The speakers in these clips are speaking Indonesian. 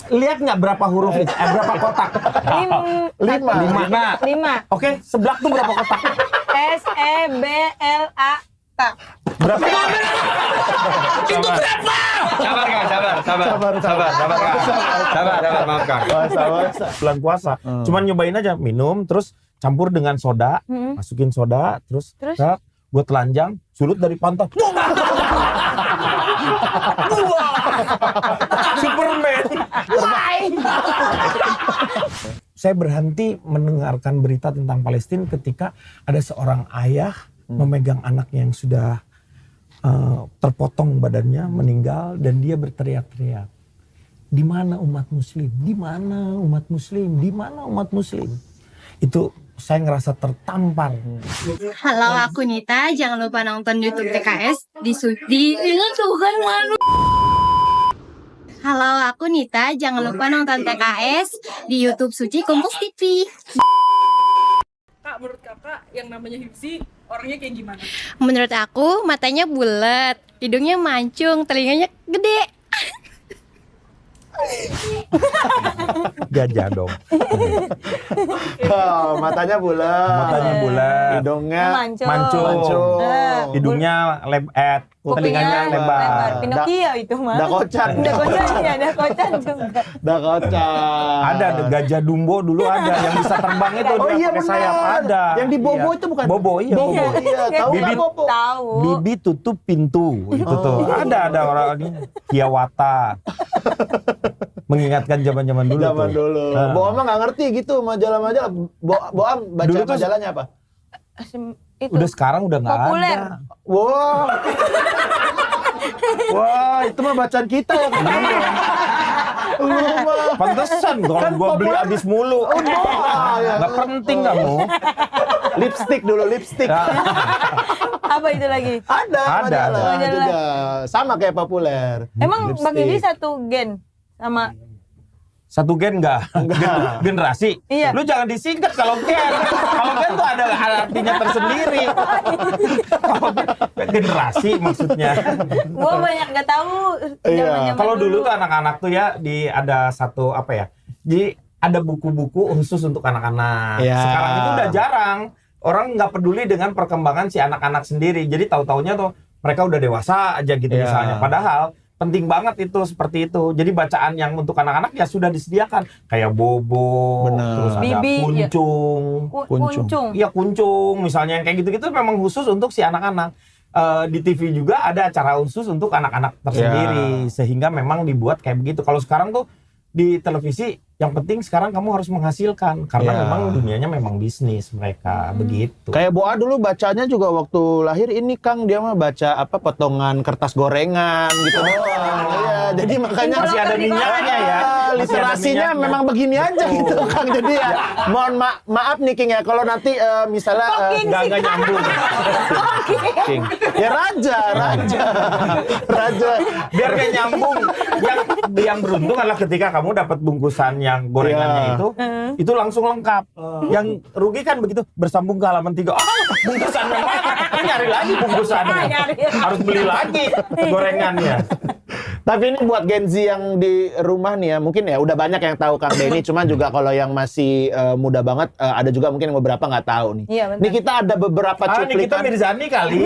lihat nggak berapa huruf itu? Berapa kotak? 5. Oke, seblak tuh berapa kotak? SEBLAK. Berapa? Itu berapa? Sabar, maaf Kang. Bulan puasa. Cuman nyobain aja, minum, terus campur dengan soda, masukin soda, terus? Gue telanjang, sulut dari pantat. Superman. Saya berhenti mendengarkan berita tentang Palestina ketika ada seorang ayah memegang anaknya yang sudah terpotong badannya, meninggal, dan dia berteriak-teriak. Di mana umat muslim? Di mana umat muslim? Di mana umat muslim? Itu saya ngerasa tertampar. Halo, aku Nita. Jangan lupa nonton YouTube TKS di Tuhan malu. Halo, aku Nita. Jangan lupa nonton TKS di YouTube Suci Kompas TV. Kak, menurut kakak yang namanya Hipsi orangnya kayak gimana? Menurut aku, matanya bulat, hidungnya mancung, telinganya gede. Gajah dong. Matanya bulat. Hidungnya mancung. Hidungnya telinganya lebar. Pinocchio itu mah. Dakocan. Dakocan juga. Dakocan. Ada Gajah Dumbo dulu ada yang bisa terbang itu, dia iya pakai benar. sayap ada. Yang di Bobo itu bukan? Bobo, iya Bobo. Iya, tahu Bibit. nggak Bobo? Tahu. Bibi tutup pintu itu tuh. Ada orangnya. Kiawata. Mengingatkan zaman-zaman dulu Zaman tuh. dulu. Boam mah nggak ngerti gitu majalah-majalah. Boam baca Dulu tuh- majalahnya apa? Itu Udah sekarang udah nggak populer. ada. Wow. Wah, itu mah bacaan kita ya. Pantesan kalau gua beli habis mulu. Nggak penting kamu. Lipstick dulu, lipstick. apa itu lagi? Ada majalah Majalah. juga. Sama kayak populer. Emang Bang Lipstick. Yudi satu gen sama Satu gen enggak? Generasi? Iya. Lu jangan disingkat kalau gen. Kalau gen tuh ada artinya tersendiri. Kalau generasi maksudnya. gua banyak nggak tahu zaman-zaman Kalau dulu tuh anak-anak tuh ya ada satu apa ya? Jadi ada buku-buku khusus untuk anak-anak. Iya. Sekarang itu udah jarang. Orang nggak peduli dengan perkembangan si anak-anak sendiri. Jadi tahu-taunya tuh mereka udah dewasa aja gitu Iya. misalnya. Padahal penting banget itu seperti itu. Jadi bacaan yang untuk anak-anak ya sudah disediakan. Kayak Bobo, Benar. terus ada Bibi, ya. Kuncung. kuncung. Iya kuncung, misalnya yang kayak gitu-gitu memang khusus untuk si anak-anak. Di TV juga ada acara khusus untuk anak-anak tersendiri, sehingga memang dibuat kayak begitu. Kalau sekarang tuh di televisi, yang penting sekarang kamu harus menghasilkan, karena memang dunianya memang bisnis mereka begitu. Kayak Boa dulu bacanya juga waktu lahir ini Kang, dia mah baca apa potongan kertas gorengan gitu doang. Iya, jadi makanya Masih ada minyaknya ya. Literasinya memang begini aja gitu Kang. Jadi ya mohon maaf nih King ya kalau nanti misalnya nggak nyambung. King. Ya raja. Biar kayak nyambung. Yang beruntung adalah ketika kamu dapat bungkusan yang gorengannya itu langsung lengkap. Yang rugi kan begitu bersambung ke halaman 3. Bungkusannya mana? Nyari lagi bungkusannya. Harus beli lagi gorengannya. Tapi ini buat Gen Z yang di rumah nih ya, mungkin ya udah banyak yang tahu Kang Denny, cuman juga kalau yang masih muda banget ada juga mungkin yang beberapa nggak tahu nih. Iya, benar. Nih kita ada beberapa Ini kita cuplikan. Mirzani kali.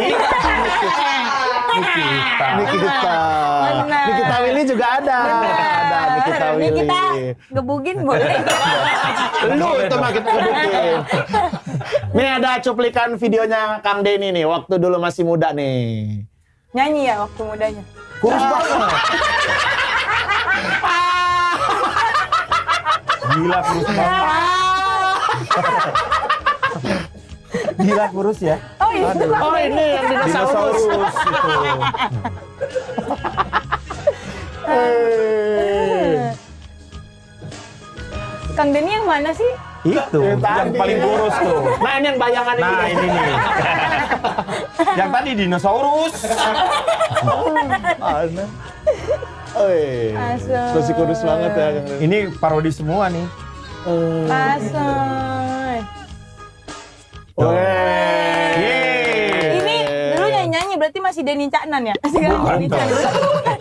Nikita. Benar. Nikita Willy juga ada. Ada Nikita Ini Willy. kita gebugin boleh. Lu itu mah kita gebukin. Nih ada cuplikan videonya Kang Denny nih, waktu dulu masih muda nih. Nyanyi ya waktu mudanya. Kurus banget. Gila kurus banget. Gila kurus ya. Oh iya. Oh ini yang dinosaurus. Dinosaurus itu. Kang Denny yang mana sih? Itu yang tadi. paling kurus tuh. Nah ini yang bayangan ini. Nah ini nih. Yang tadi dinosaurus. Aneh. Oi. Asal. Masih kurus banget ya Kang Denny. Ini parodi semua nih. Asoy. Yeay. Ini dulu nyanyi berarti masih Denny Caknan ya? Sekarang Bukan Denny dong. Caknan.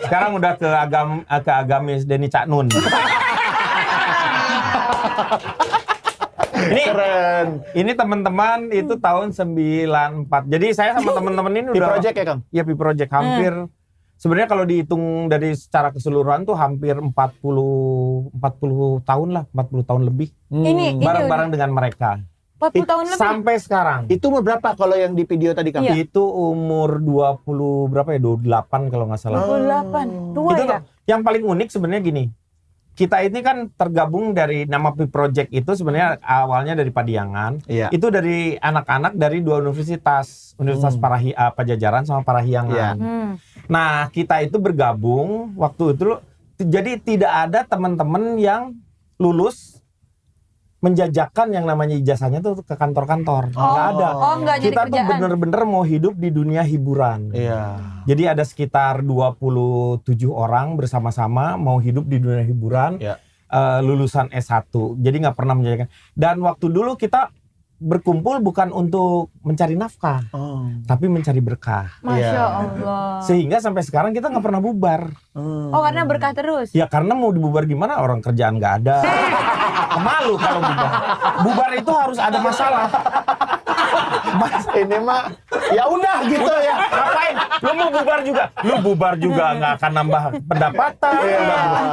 Sekarang udah ke agamis Denny Cak Nun. Keren. Ini teman-teman itu tahun 94. Jadi saya sama teman-teman ini Di udah project ya, Kang? Iya, Pi Project hampir sebenarnya kalau dihitung dari secara keseluruhan tuh hampir 40 tahun lah, 40 tahun lebih. Ini Bareng-bareng dengan mereka. 40 tahun lebih. Sampai sekarang. Itu umur berapa kalau yang di video tadi, Kang? Iya. Itu umur 20 berapa ya? 28 kalau nggak salah. 28. Tua Itu ya? tuh, yang paling unik sebenarnya gini. Kita ini kan tergabung dari nama Pi Project itu sebenarnya awalnya dari Padiangan. Iya. Itu dari anak-anak dari dua universitas, Universitas Pajajaran sama Parahyangan. Iya. Nah, kita itu bergabung waktu itu jadi tidak ada teman-teman yang lulus menjajakan yang namanya ijazahnya tuh ke kantor-kantor. Nggak ada. Oh, nggak jadi Kita tuh kerjaan. bener-bener mau hidup di dunia hiburan. Iya. Jadi ada sekitar 27 orang bersama-sama mau hidup di dunia hiburan, Iya. lulusan S1. Jadi nggak pernah menjajakan. Dan waktu dulu kita berkumpul bukan untuk mencari nafkah, Oh. tapi mencari berkah. Masya Iya. Allah. Sehingga sampai sekarang kita nggak pernah bubar. Oh, karena berkah terus. Ya karena mau dibubar gimana, orang kerjaan nggak ada. Malu kalau bubar. Bubar itu harus ada masalah. Ini mah ya udah gitu ya. Ngapain? Lu mau bubar juga? Lu bubar juga nggak akan nambah pendapatan.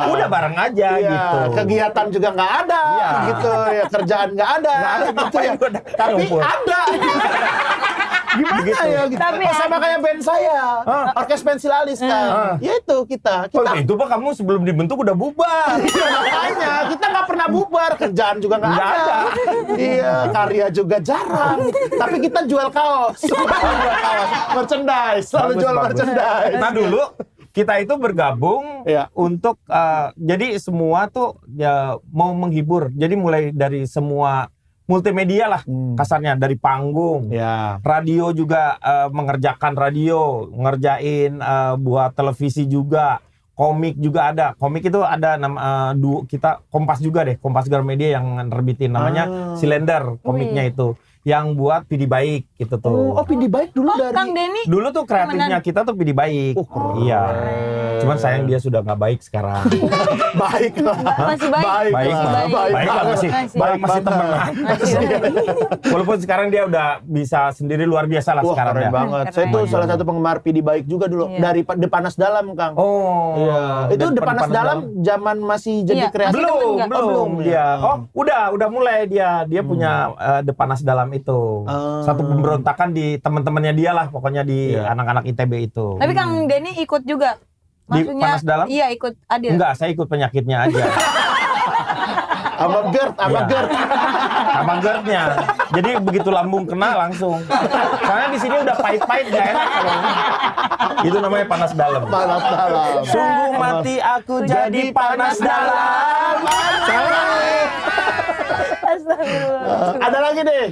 Udah bareng aja Iya, gitu. kegiatan juga nggak ada, Iya. gitu ya, kerjaan nggak ada, gitu ya. Tapi ada. Gimana Begitu. ya? Gitu. Tapi Oh, sama kayak band saya, Orkes Pensilalis kan. Ya itu kita. Oh, itu Pak, kamu sebelum dibentuk udah bubar. Iya, makanya kita nggak pernah bubar, kerjaan juga nggak Nggak ada. Iya, karya juga jarang. Tapi kita jual kaos, merchandise, selalu Bagus, jual bagus. merchandise. Nah dulu kita itu bergabung Iya. untuk jadi semua tuh ya mau menghibur. Jadi mulai dari semua multimedia lah kasarnya, dari panggung. Ya. Radio juga mengerjakan radio, ngerjain buat televisi juga, komik juga ada. Komik itu ada nama kita Kompas juga deh, Kompas Gramedia yang nerbitin namanya Silender komiknya itu. Yang buat Pidi Baik gitu tuh. Oh, Pidi Baik dulu dari. Kang Denny. Dulu tuh kreatifnya kita tuh Pidi Baik. Iya. Cuman sayang dia sudah nggak baik sekarang. Baik lah. Masih baik. Baik Masih lah. Baik lah, masih temenan. Walaupun sekarang dia udah bisa sendiri, luar biasa lah Wah, sekarang keren ya. banget. Keren. Saya tuh salah satu penggemar Pidi Baik juga dulu. Iya. Dari Depanas Dalam, Kang. Oh. Iya. Itu dan Depanas Dalam zaman masih jadi Iya. kreatif. Masih temen nggak? Belum dia. Oh, udah mulai dia punya Depanas Dalam itu. Satu pemberontakan di teman-temannya dia lah, pokoknya di Iya. anak-anak ITB itu. Tapi Kang Denny ikut juga. Di Maksudnya, Panas Dalam? Iya, ikut adil. Enggak, saya ikut penyakitnya aja. Sama GERD, sama Iya. GERD. Sama GERD-nya. Jadi begitu lambung kena langsung. Soalnya di sini udah pahit-pahit gak enak kalau itu namanya panas dalam. Panas Dalam. Sungguh mati aku jadi panas dalam. Astagfirullah. Ada lagi deh.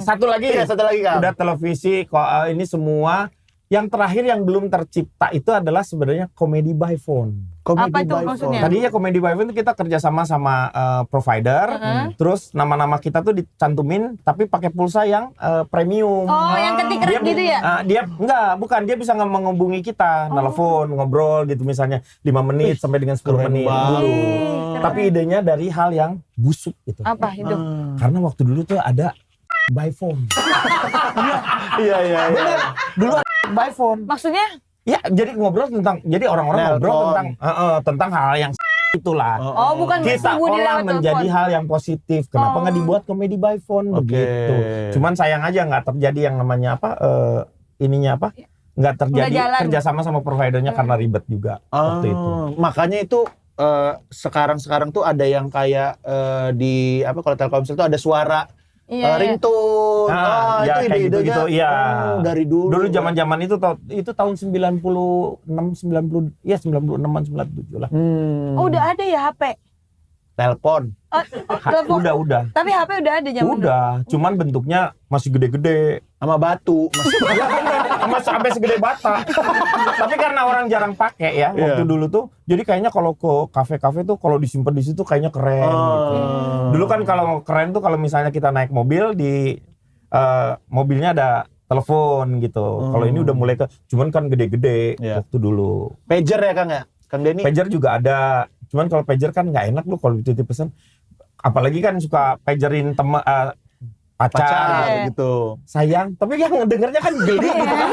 Satu lagi. Iya, satu lagi, Kang. Udah televisi kok ini semua. Yang terakhir yang belum tercipta itu adalah sebenarnya komedi by phone. Apa itu by maksudnya? phone. Tadinya komedi by phone itu kita kerjasama sama provider, terus nama-nama kita tuh dicantumin, tapi pakai pulsa yang premium. Oh, yang ketik keras gitu ya? Dia bukan, dia bisa menghubungi kita, telepon, ngobrol gitu misalnya 5 menit sampai dengan 10 keren menit banget. dulu. Keren. Tapi idenya dari hal yang busuk gitu. Apa itu? Karena waktu dulu tuh ada by phone. Iya, iya, iya. Bener, dulu ada by phone. Maksudnya? Ya, jadi ngobrol tentang, jadi orang-orang ngobrol Nelpon. tentang hal yang itulah. Oh, bukan Kita bersungguh di olah lewat menjadi telepon. hal yang positif. Kenapa nggak dibuat komedi by phone Oke. begitu? Cuman sayang aja nggak terjadi yang namanya apa nggak terjadi Nggak jalan. kerjasama sama providernya karena ribet juga waktu itu. Makanya itu sekarang tuh ada yang kayak di apa kalau Telkomsel tuh ada suara Iya, iya. ringtone. Ya, itu kayak ide-idenya. gitu-gitu, iya. Oh, dari dulu. Dulu zaman-zaman itu tahun 96, 90, ya 96-an 97 lah. Oh, udah ada ya HP? Telepon. Oh, telepon. Udah. Tapi HP udah ada zaman dulu. Udah, cuman bentuknya masih gede-gede. Sama batu. Ya bener, sama sampai segede bata. Tapi karena orang jarang pakai ya waktu Iya. dulu tuh, jadi kayaknya kalau ke kafe-kafe tuh kalau disimpan di situ kayaknya keren. Gitu. Dulu kan kalau keren tuh kalau misalnya kita naik mobil di mobilnya ada telepon gitu. Kalau ini udah mulai cuman kan gede-gede Iya. waktu dulu. Pager ya Kang ya? Kang Denny? Pager juga ada, cuman kalau pager kan nggak enak lu kalau dititip pesan. apalagi kan suka pagerin pacar gitu. sayang, tapi yang ngedengernya kan geli gitu kan.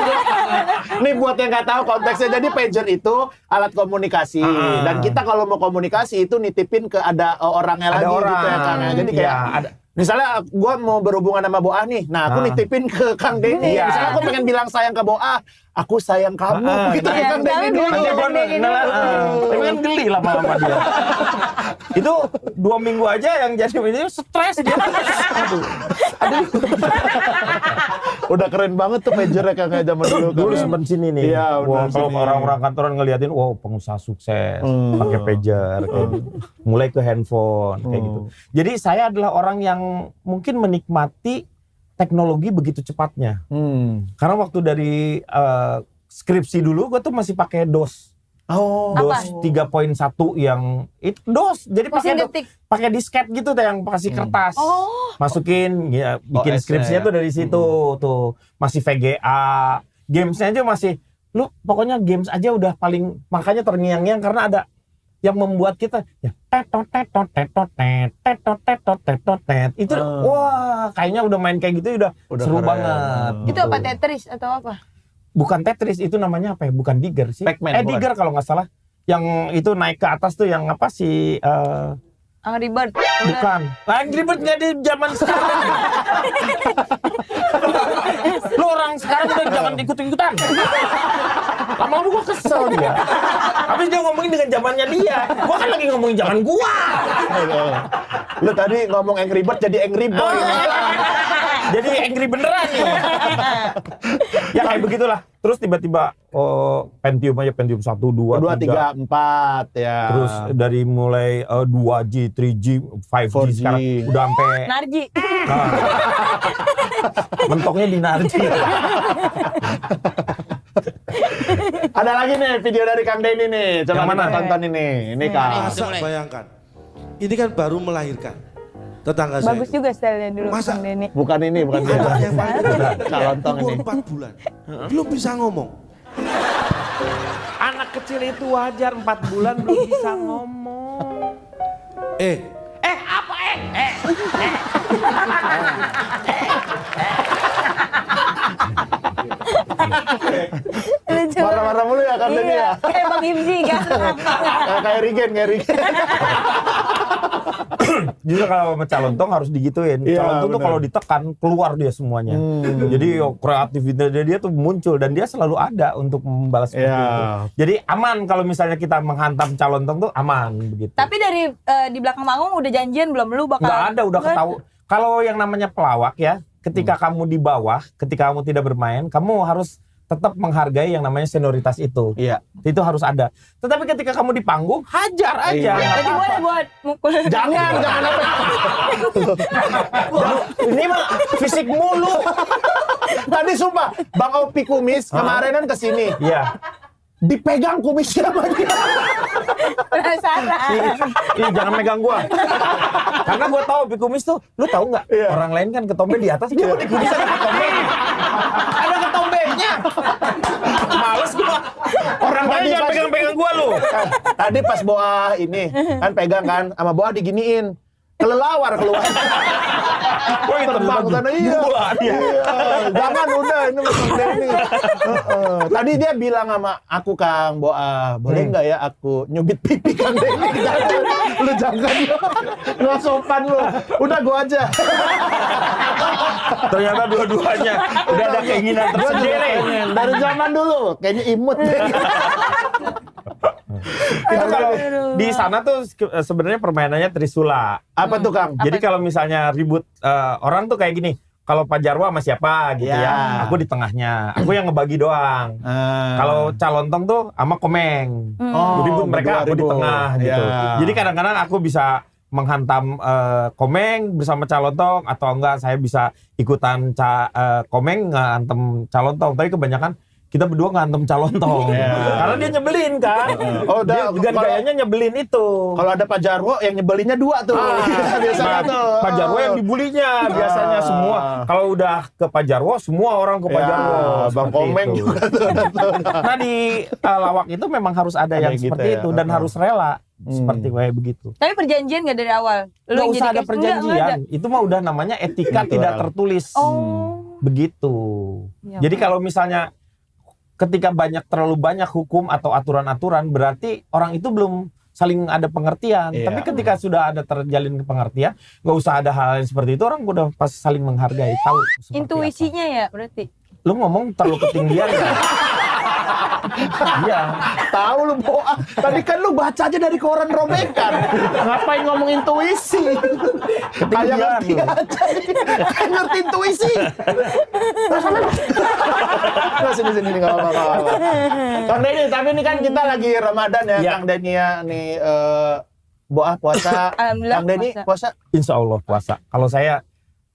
Nih buat yang nggak tahu konteksnya, jadi pager itu alat komunikasi dan kita kalau mau komunikasi itu nitipin ke ada orangnya Ada lagi orang. gitu ya Kang. Jadi kayak Iya, ada. misalnya gue mau berhubungan sama Boah nih, nah aku nitipin ke Kang Denny. Iya. Misalnya aku pengen bilang sayang ke Boah, aku sayang kamu gitu nah, ya Kang Denny dulu. Nanti gua tapi kan geli lama-lama dia. Itu 2 minggu aja yang jadi ini stres dia. Aduh. Udah keren banget tuh pagernya Kang zaman dulu. Dulu simpen sini nih. Iya, Wah, benar kalau sini. orang-orang kantoran ngeliatin, wow pengusaha sukses pakai pager kayak gitu. Mulai ke handphone kayak gitu. Jadi saya adalah orang yang mungkin menikmati teknologi begitu cepatnya. Karena waktu dari skripsi dulu gue tuh masih pakai DOS. Oh, DOS 3.1 yang itu DOS. Jadi Mesin detik. pakai disket gitu tuh yang kasih kertas. Oh. Masukin ya bikin OS-nya skripsinya ya. tuh dari situ tuh. Masih VGA. Gamesnya aja masih pokoknya games aja udah paling makanya terngiang-ngiang karena ada yang membuat kita ya itu wah kayaknya udah main kayak gitu udah seru keren. banget. Itu apa, Tetris atau apa? Bukan Tetris, itu namanya apa ya? Bukan Digger sih. Pac-Man, bukan? Digger kalau nggak salah. Yang itu naik ke atas tuh yang apa sih? Angry Bird. Bukan. Angry Bird nggak di zaman sekarang. Lu orang sekarang udah jangan ikut-ikutan. Lama-lama gua kesel dia. Habis dia ngomongin dengan zamannya dia. Gua kan lagi ngomongin zaman gua. lu tadi ngomong Angry Bird jadi Angry Boy. Jadi angry beneran nih. Ya kayak begitulah. Terus tiba-tiba Pentium aja Pentium 1, 2, 2, 3, 4 ya. Terus dari mulai 2G, 3G, 5G 4G. sekarang udah sampai Narji. mentoknya di Narji. Ada lagi nih video dari Kang Denny nih. Coba Yang mana? kita tonton ini. Ini Kang. Masa bayangkan, ini kan baru melahirkan tetangga saya. Bagus itu. juga stylenya dulu Masa? Kang Denny. Bukan ini, bukan dia. Anak yang paling kecil, Calontong umur ini. 4 bulan, belum bisa ngomong. Anak kecil itu wajar 4 bulan belum bisa ngomong. Lucu. Marah-marah mulu ya Kang Denny ya. Kayak Bang Ibzi kan. Kayak Rigen. Justru kalau sama calontong harus digituin. Iya, Calontong tuh benar. kalau ditekan keluar dia semuanya. Jadi kreativitasnya dia tuh muncul dan dia selalu ada untuk membalas seperti Iya. itu. Jadi aman kalau misalnya kita menghantam calontong tuh aman begitu. Tapi dari di belakang panggung udah janjian belum lu bakal? Nggak ada, udah ketahu. Kalau yang namanya pelawak ya, ketika kamu di bawah, ketika kamu tidak bermain, kamu harus tetap menghargai yang namanya senioritas itu. Iya. Itu harus ada. Tetapi ketika kamu di panggung, hajar aja. Iya. Berarti boleh buat mukul. Jangan apa. Ini mah fisik mulu. Tadi sumpah, Bang Opi Kumis kemarinan kesini. Iya. Dipegang kumisnya sama dia. Penasaran. Ih, jangan megang gua. Karena gua tahu Opi Kumis tuh, lu tahu nggak? Iya. Orang lain kan ketombe di atas, dia di kumis ada ketombenya. Ada ketombenya. Males gua. Orang Makanya tadi jangan pas- pegang-pegang gua lu. Tadi pas Boah ini kan pegang kan, sama Boah diginiin. Kelelawar keluar. Woi, Terbang sana iya. Iya. Jangan udah ini Kang Denny. Tadi dia bilang sama aku Kang Boah, boleh nggak ya aku nyubit pipi Kang Denny? Jangan. Lu jangan lu. Nggak sopan lu. Udah gua aja. Ternyata dua-duanya udah ada keinginan Gua juga tersendiri. pengen. Dari zaman dulu kayaknya imut deh. Itu kalau di sana tuh sebenarnya permainannya Trisula. Apa tuh Kang? Jadi kalau misalnya ribut orang tuh kayak gini. Kalau Pak Jarwo sama siapa gitu Ya. ya. Aku di tengahnya. Aku yang ngebagi doang. Kalau Calontong tuh sama Komeng. Ribut mereka, aku di tengah gitu. Ya. Jadi kadang-kadang aku bisa menghantam Komeng bersama Calontong atau enggak saya bisa ikutan Komeng ngehantem Calontong. Tapi kebanyakan kita berdua ngantem Calontong. Iya. Karena dia nyebelin kan. Oh, Dia udah, juga kalau- gayanya nyebelin itu. Kalau ada Pak Jarwo yang nyebelinnya 2 tuh. Biasanya Nah, tuh. Pak Jarwo yang dibulinya biasanya semua. Kalau udah ke Pak Jarwo, semua orang ke Pak Ya, Jarwo. Bang Seperti Komeng itu. juga tuh. Nah di lawak itu memang harus ada yang gitu seperti ya. itu dan harus rela. seperti kayak begitu. Tapi perjanjian nggak dari awal? Lu Nggak yang usah jadi ada cash- nggak ada. perjanjian. Itu mah udah namanya etika Natural. tidak tertulis. Oh. Begitu. Ya, Jadi kalau misalnya ketika terlalu banyak hukum atau aturan-aturan, berarti orang itu belum saling ada pengertian. Iya. Tapi ketika sudah ada terjalin pengertian, nggak usah ada hal yang seperti itu, orang udah pasti saling menghargai, tahu seperti Intuisinya ya berarti. apa. Lu ngomong terlalu ketinggian ya? Iya. Tahu lu Boa. Tadi kan lu baca aja dari koran robekan. Ngapain ngomong intuisi? Kayak ngerti lu. aja. Kayak ngerti intuisi. Nah, sini enggak apa-apa. Kang Denny, tapi ini kan kita lagi Ramadan ya, Iya. Kang Denny ya. Nih Boa puasa. Alhamdulillah Kang Denny puasa. Insya Allah puasa. Kalau saya,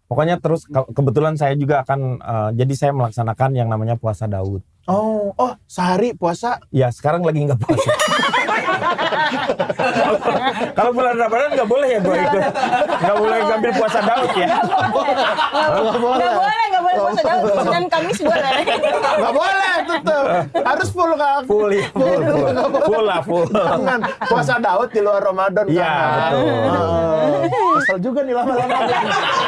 pokoknya terus kebetulan saya juga akan, jadi saya melaksanakan yang namanya puasa Daud. Oh, sehari puasa. Ya sekarang lagi nggak puasa. Kalau bulan Ramadan nggak boleh ya gue ikut. Nggak boleh ngambil puasa Daud ya. Nggak boleh. Nggak boleh puasa Daud. Senin Kamis boleh. Nggak boleh, tetep. Harus full, Kang. Full ya, full lah, full. Jangan puasa Daud di luar Ramadan. Iya, Kang. betul. Kesel juga nih lama-lama.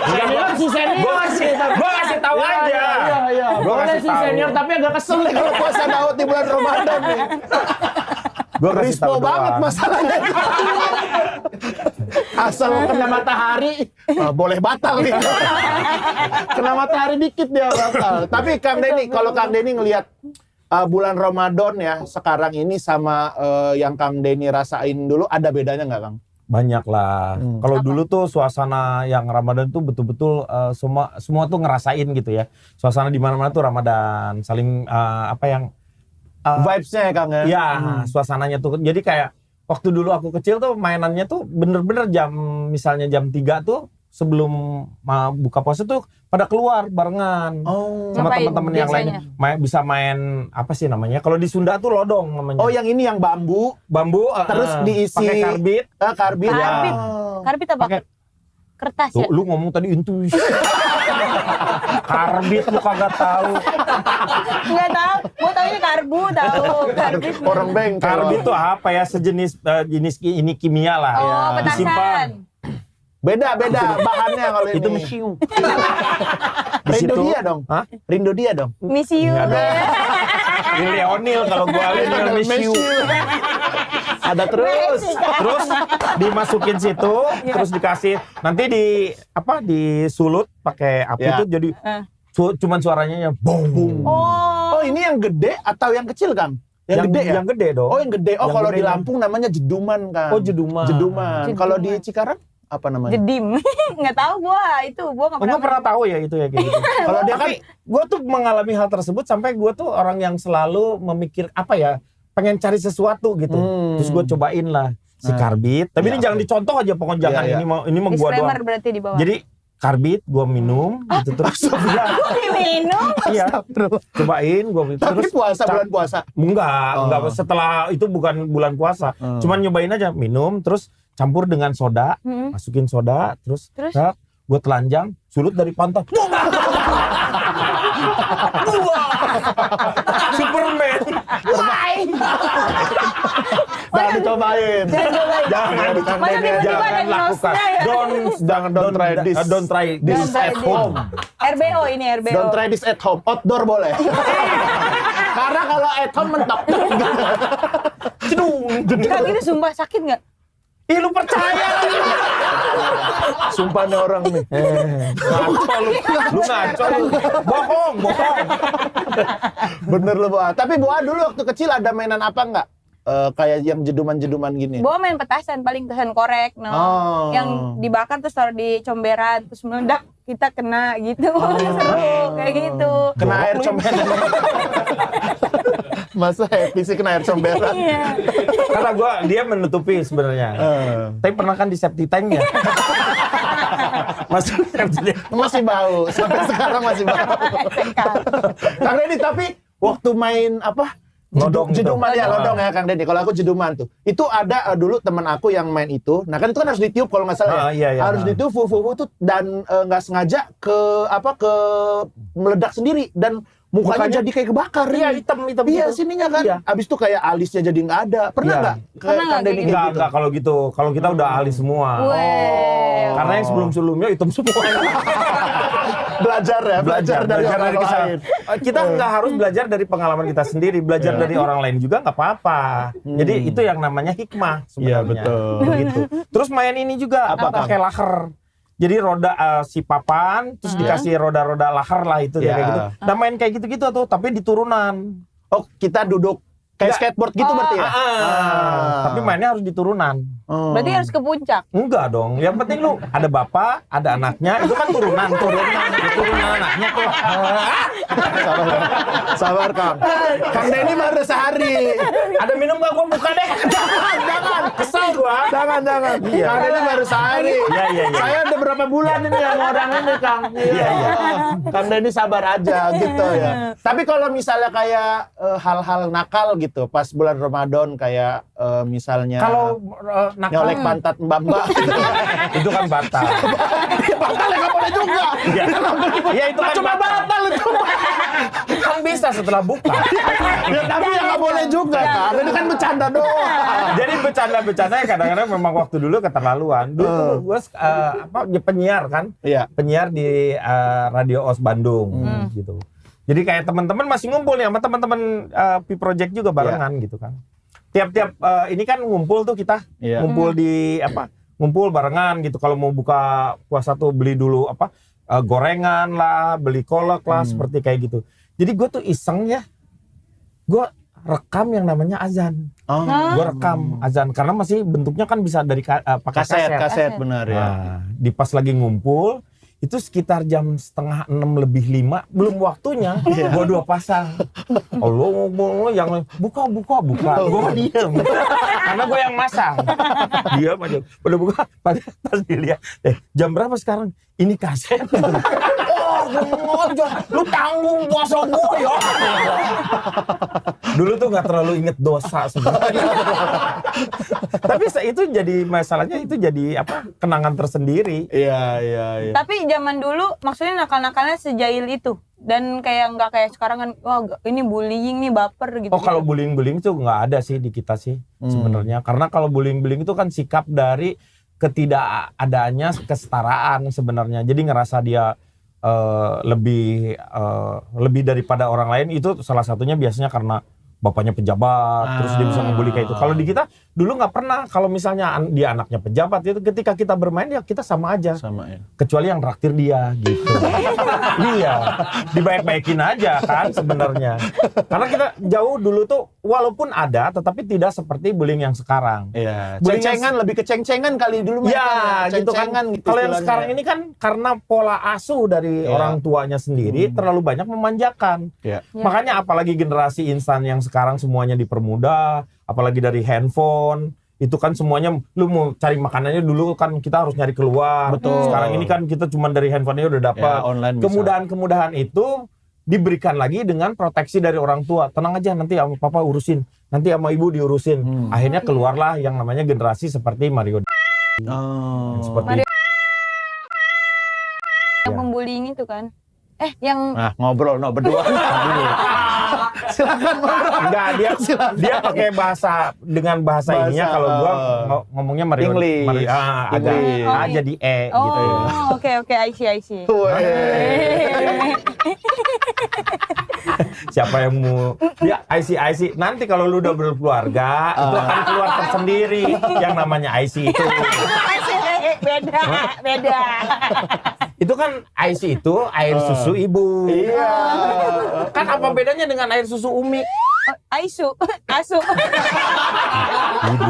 Senior si senior. Gue kasih tahu aja. Iya. Gua Boleh kasih sih tahu. senior, tapi agak kesel nih kalau puasa Daud di bulan Ramadan nih. Gue kasih Rispo tahu banget doang. masalahnya. Asal kena matahari, boleh batal nih. Kena matahari dikit dia batal. Tapi Kang Denny, kalau Kang Denny ngelihat bulan Ramadan ya sekarang ini sama yang Kang Denny rasain dulu, ada bedanya nggak, Kang? Banyak lah. Kalau dulu tuh suasana yang Ramadan tuh betul-betul semua tuh ngerasain gitu ya. Suasana di mana-mana tuh Ramadan, saling Vibes-nya ya, Kang ya? ya suasananya tuh. Jadi kayak waktu dulu aku kecil tuh mainannya tuh bener-bener misalnya jam 3 tuh sebelum buka puasa tuh pada keluar barengan. Oh. Sama Ngapain teman-teman yang lain biasanya? bisa main apa sih namanya? Kalau di Sunda tuh lodong namanya. Oh, yang ini yang bambu, bambu terus diisi pakai karbit. karbit. Karbit. Oh. Karbit apa? Pakai Kertas tuh, ya? lu ngomong tadi intuisi. Karbit lu kagak tahu. Nggak tahu. Gua taunya karbu tahu. Karbit. Orang bengkel. Karbit tuh apa ya? Sejenis jenis ini kimia lah. Oh, petasan. Beda bahannya kalau ini. Itu mesiu. Di Rindu situ- dia dong. Hah? Rindu dia dong. Miss you. Nggak dong. Ini Leonil kalau gua Leonil mesiu. Ada terus. Terus dimasukin situ, terus dikasih nanti disulut pakai api Ya. itu jadi cuman suaranya yang boom. Oh, ini yang gede atau yang kecil, Kang? Yang gede ya? Yang gede dong. Oh, yang gede. Oh, Yang kalau gede di yang- Lampung namanya jeduman, Kang. Oh, jeduman. Jeduman. Kalau di Cikarang apa namanya? Jedim. Nggak tahu gua itu. Gua nggak Enggak pernah tahu ya itu ya kayak gitu. Kalau dia kan Tapi gue tuh mengalami hal tersebut sampai gue tuh orang yang selalu memikir pengen cari sesuatu gitu. Terus gue cobain lah si karbit. Tapi Iya, ini jangan dicontoh aja pokoknya jangan Iya, iya. ini mau gua disclaimer doang. berarti di bawah. Jadi karbit gue minum gitu terus. Iya, Diminum. iya. Cobain gue tapi terus puasa bulan puasa. enggak setelah itu bukan bulan puasa. Cuman nyobain aja minum terus campur dengan soda, masukin soda terus gue telanjang, sulut dari pantat. Superman. Jangan dicobain. Jangan Masa tiba-tiba ada lakukan. nosnya ya? Don't try this. Don't try this at home. RBO ini RBO. Don't try this at home. Outdoor boleh. Karena kalau at home mentok. Kang itu sumpah sakit nggak? Ih lu percaya lagi. Sumpah nih orang nih. Ngaco lu. Lu ngaco lu. Bohong. Bener lu, Boa. Tapi Boa dulu waktu kecil ada mainan apa enggak? Kayak yang jeduman-jeduman gini. Bawa main petasan paling petasan korek, no. Oh. Yang dibakar terus taruh di comberan terus meledak kita kena gitu. Seru kayak gitu. Kena air comberan. Masa happy sih kena air comberan? Iya. Karena dia menutupi sebenarnya. Tapi pernah kan di septic tanknya. Masuk septic tank. Masih bau. Sampai sekarang masih bau. Kang Denny, tapi waktu main apa? Lodong itu. Jeduman ya, lodong ya Kang Denny. Kalau aku jeduman tuh. Itu ada dulu teman aku yang main itu. Nah kan itu kan harus ditiup kalau nggak salah ya. Iya. Harus ditiup fufu tuh dan nggak sengaja ke meledak sendiri dan Mukanya jadi kayak kebakar. Iya, ini. hitam Iya, gitu. sininya kan. Iya. Abis itu kayak alisnya jadi nggak ada. Pernah Iya. nggak? Pernah nggak Kang Denny kayak kayak gitu? Enggak kalau gitu. Kalau kita udah alis semua. Weh. Karena yang sebelum-sebelumnya hitam semua. Belajar ya, belajar dari orang kesalahan. lain. Kita nggak harus belajar dari pengalaman kita sendiri, belajar dari orang lain juga nggak apa-apa. Jadi itu yang namanya hikmah sebenarnya. Iya, betul. Begitu. Terus main ini juga Apa, pakai laher. Jadi roda si papan, terus dikasih roda-roda laher lah itu Iya. kayak gitu. Nah main kayak gitu-gitu tuh, tapi di turunan. Oh, kita duduk kayak Nggak. skateboard gitu berarti ya? Tapi mainnya harus di turunan. Berarti harus ke puncak. Enggak dong. Yang penting lu ada bapak, ada anaknya, itu kan turunan. Turunan anaknya tuh. Sabar, Kang. Kang Denny baru sehari. Ada minum nggak? Gua buka deh. Jangan. Kesel gua. Jangan. Iya. Kang Denny baru sehari. Iya. Saya udah berapa bulan ini sama orang ini, Kang. Iya. Kang Denny sabar aja gitu ya. Tapi kalau misalnya kayak hal-hal nakal gitu pas bulan Ramadan kayak misalnya Kalau nakal nyolek pantat mbak-mbak gitu. itu kan batal. Batal nggak boleh juga. Iya. Iya itu kan Cuma batal itu. Kan bisa setelah buka. Ya tapi ya nggak boleh juga, Kang. Ini kan bercanda doang. Jadi bercanda kadang-kadang memang waktu dulu keterlaluan. Dulu tuh gue penyiar kan. Iya. Penyiar di Radio OS Bandung gitu. Jadi kayak teman-teman masih ngumpul nih sama teman-teman P Project juga barengan gitu kan. Tiap-tiap ini kan ngumpul tuh kita Iya. ngumpul di ngumpul barengan gitu. Kalau mau buka puasa tuh beli dulu gorengan lah, beli kolak lah seperti kayak gitu. Jadi gue tuh iseng ya, gue rekam yang namanya azan. Oh. Gue rekam azan karena masih bentuknya kan bisa dari pakai Kaset benar ya. Nah, di pas lagi ngumpul itu sekitar jam 5:30 belum waktunya gua 2 pasang. Allah ngomong yang buka. Gua diam. Karena gua yang masang. Diam aja. Udah buka pas dilihat. Jam berapa sekarang? Ini kaset. Lu tanggung puasa gua ya. Dulu tuh nggak terlalu inget dosa sebenarnya. Tapi itu jadi masalahnya itu jadi kenangan tersendiri. Iya. Tapi zaman dulu maksudnya nakal-nakalnya sejail itu. Dan kayak nggak kayak sekarang kan, wah ini bullying nih, baper gitu. Oh kalau bullying itu nggak ada sih di kita sih sebenarnya. Karena kalau bullying itu kan sikap dari ketidakadanya kesetaraan sebenarnya. Jadi ngerasa dia lebih daripada orang lain, itu salah satunya biasanya karena bapaknya pejabat, terus dia bisa ngebully kayak itu. Kalau di kita dulu nggak pernah. Kalau misalnya dia anaknya pejabat, itu ketika kita bermain ya kita sama aja. Sama ya. Kecuali yang traktir dia gitu. Iya, dibaik-baikin aja kan sebenarnya. Karena kita jauh dulu tuh walaupun ada, tetapi tidak seperti bullying yang sekarang. Iya. Bullying Ceng-cengan, lebih ke ceng-cengan kali dulu. Ya, gitu kan. Ceng-cengan gitu Kalau yang istilahnya. sekarang ini kan karena pola asuh dari orang tuanya sendiri terlalu banyak memanjakan. Iya. Makanya apalagi generasi instan yang sekarang semuanya dipermudah, apalagi dari handphone, itu kan semuanya lu mau cari makanannya dulu kan kita harus nyari keluar. Betul. Sekarang ini kan kita cuma dari handphonenya udah dapat. Ya, online bisa. Kemudahan-kemudahan itu diberikan lagi dengan proteksi dari orang tua. Tenang aja, nanti sama papa urusin, nanti sama ibu diurusin. Akhirnya keluarlah yang namanya generasi seperti Mario. Oh. Seperti Yang pembullying itu kan. Yang Nah, ngobrol berdua. Silakan ngobrol. enggak, dia pakai bahasa Bahasa, ininya. Kalau gua ngomongnya Mario English. ada English. A jadi E gitu. oke, I see. Siapa yang mau IC nanti kalau lu udah berkeluarga itu akan keluar tersendiri yang namanya IC itu. Beda. Itu kan IC itu air susu ibu. Iya. Kan apa bedanya dengan air susu Umi? Asu.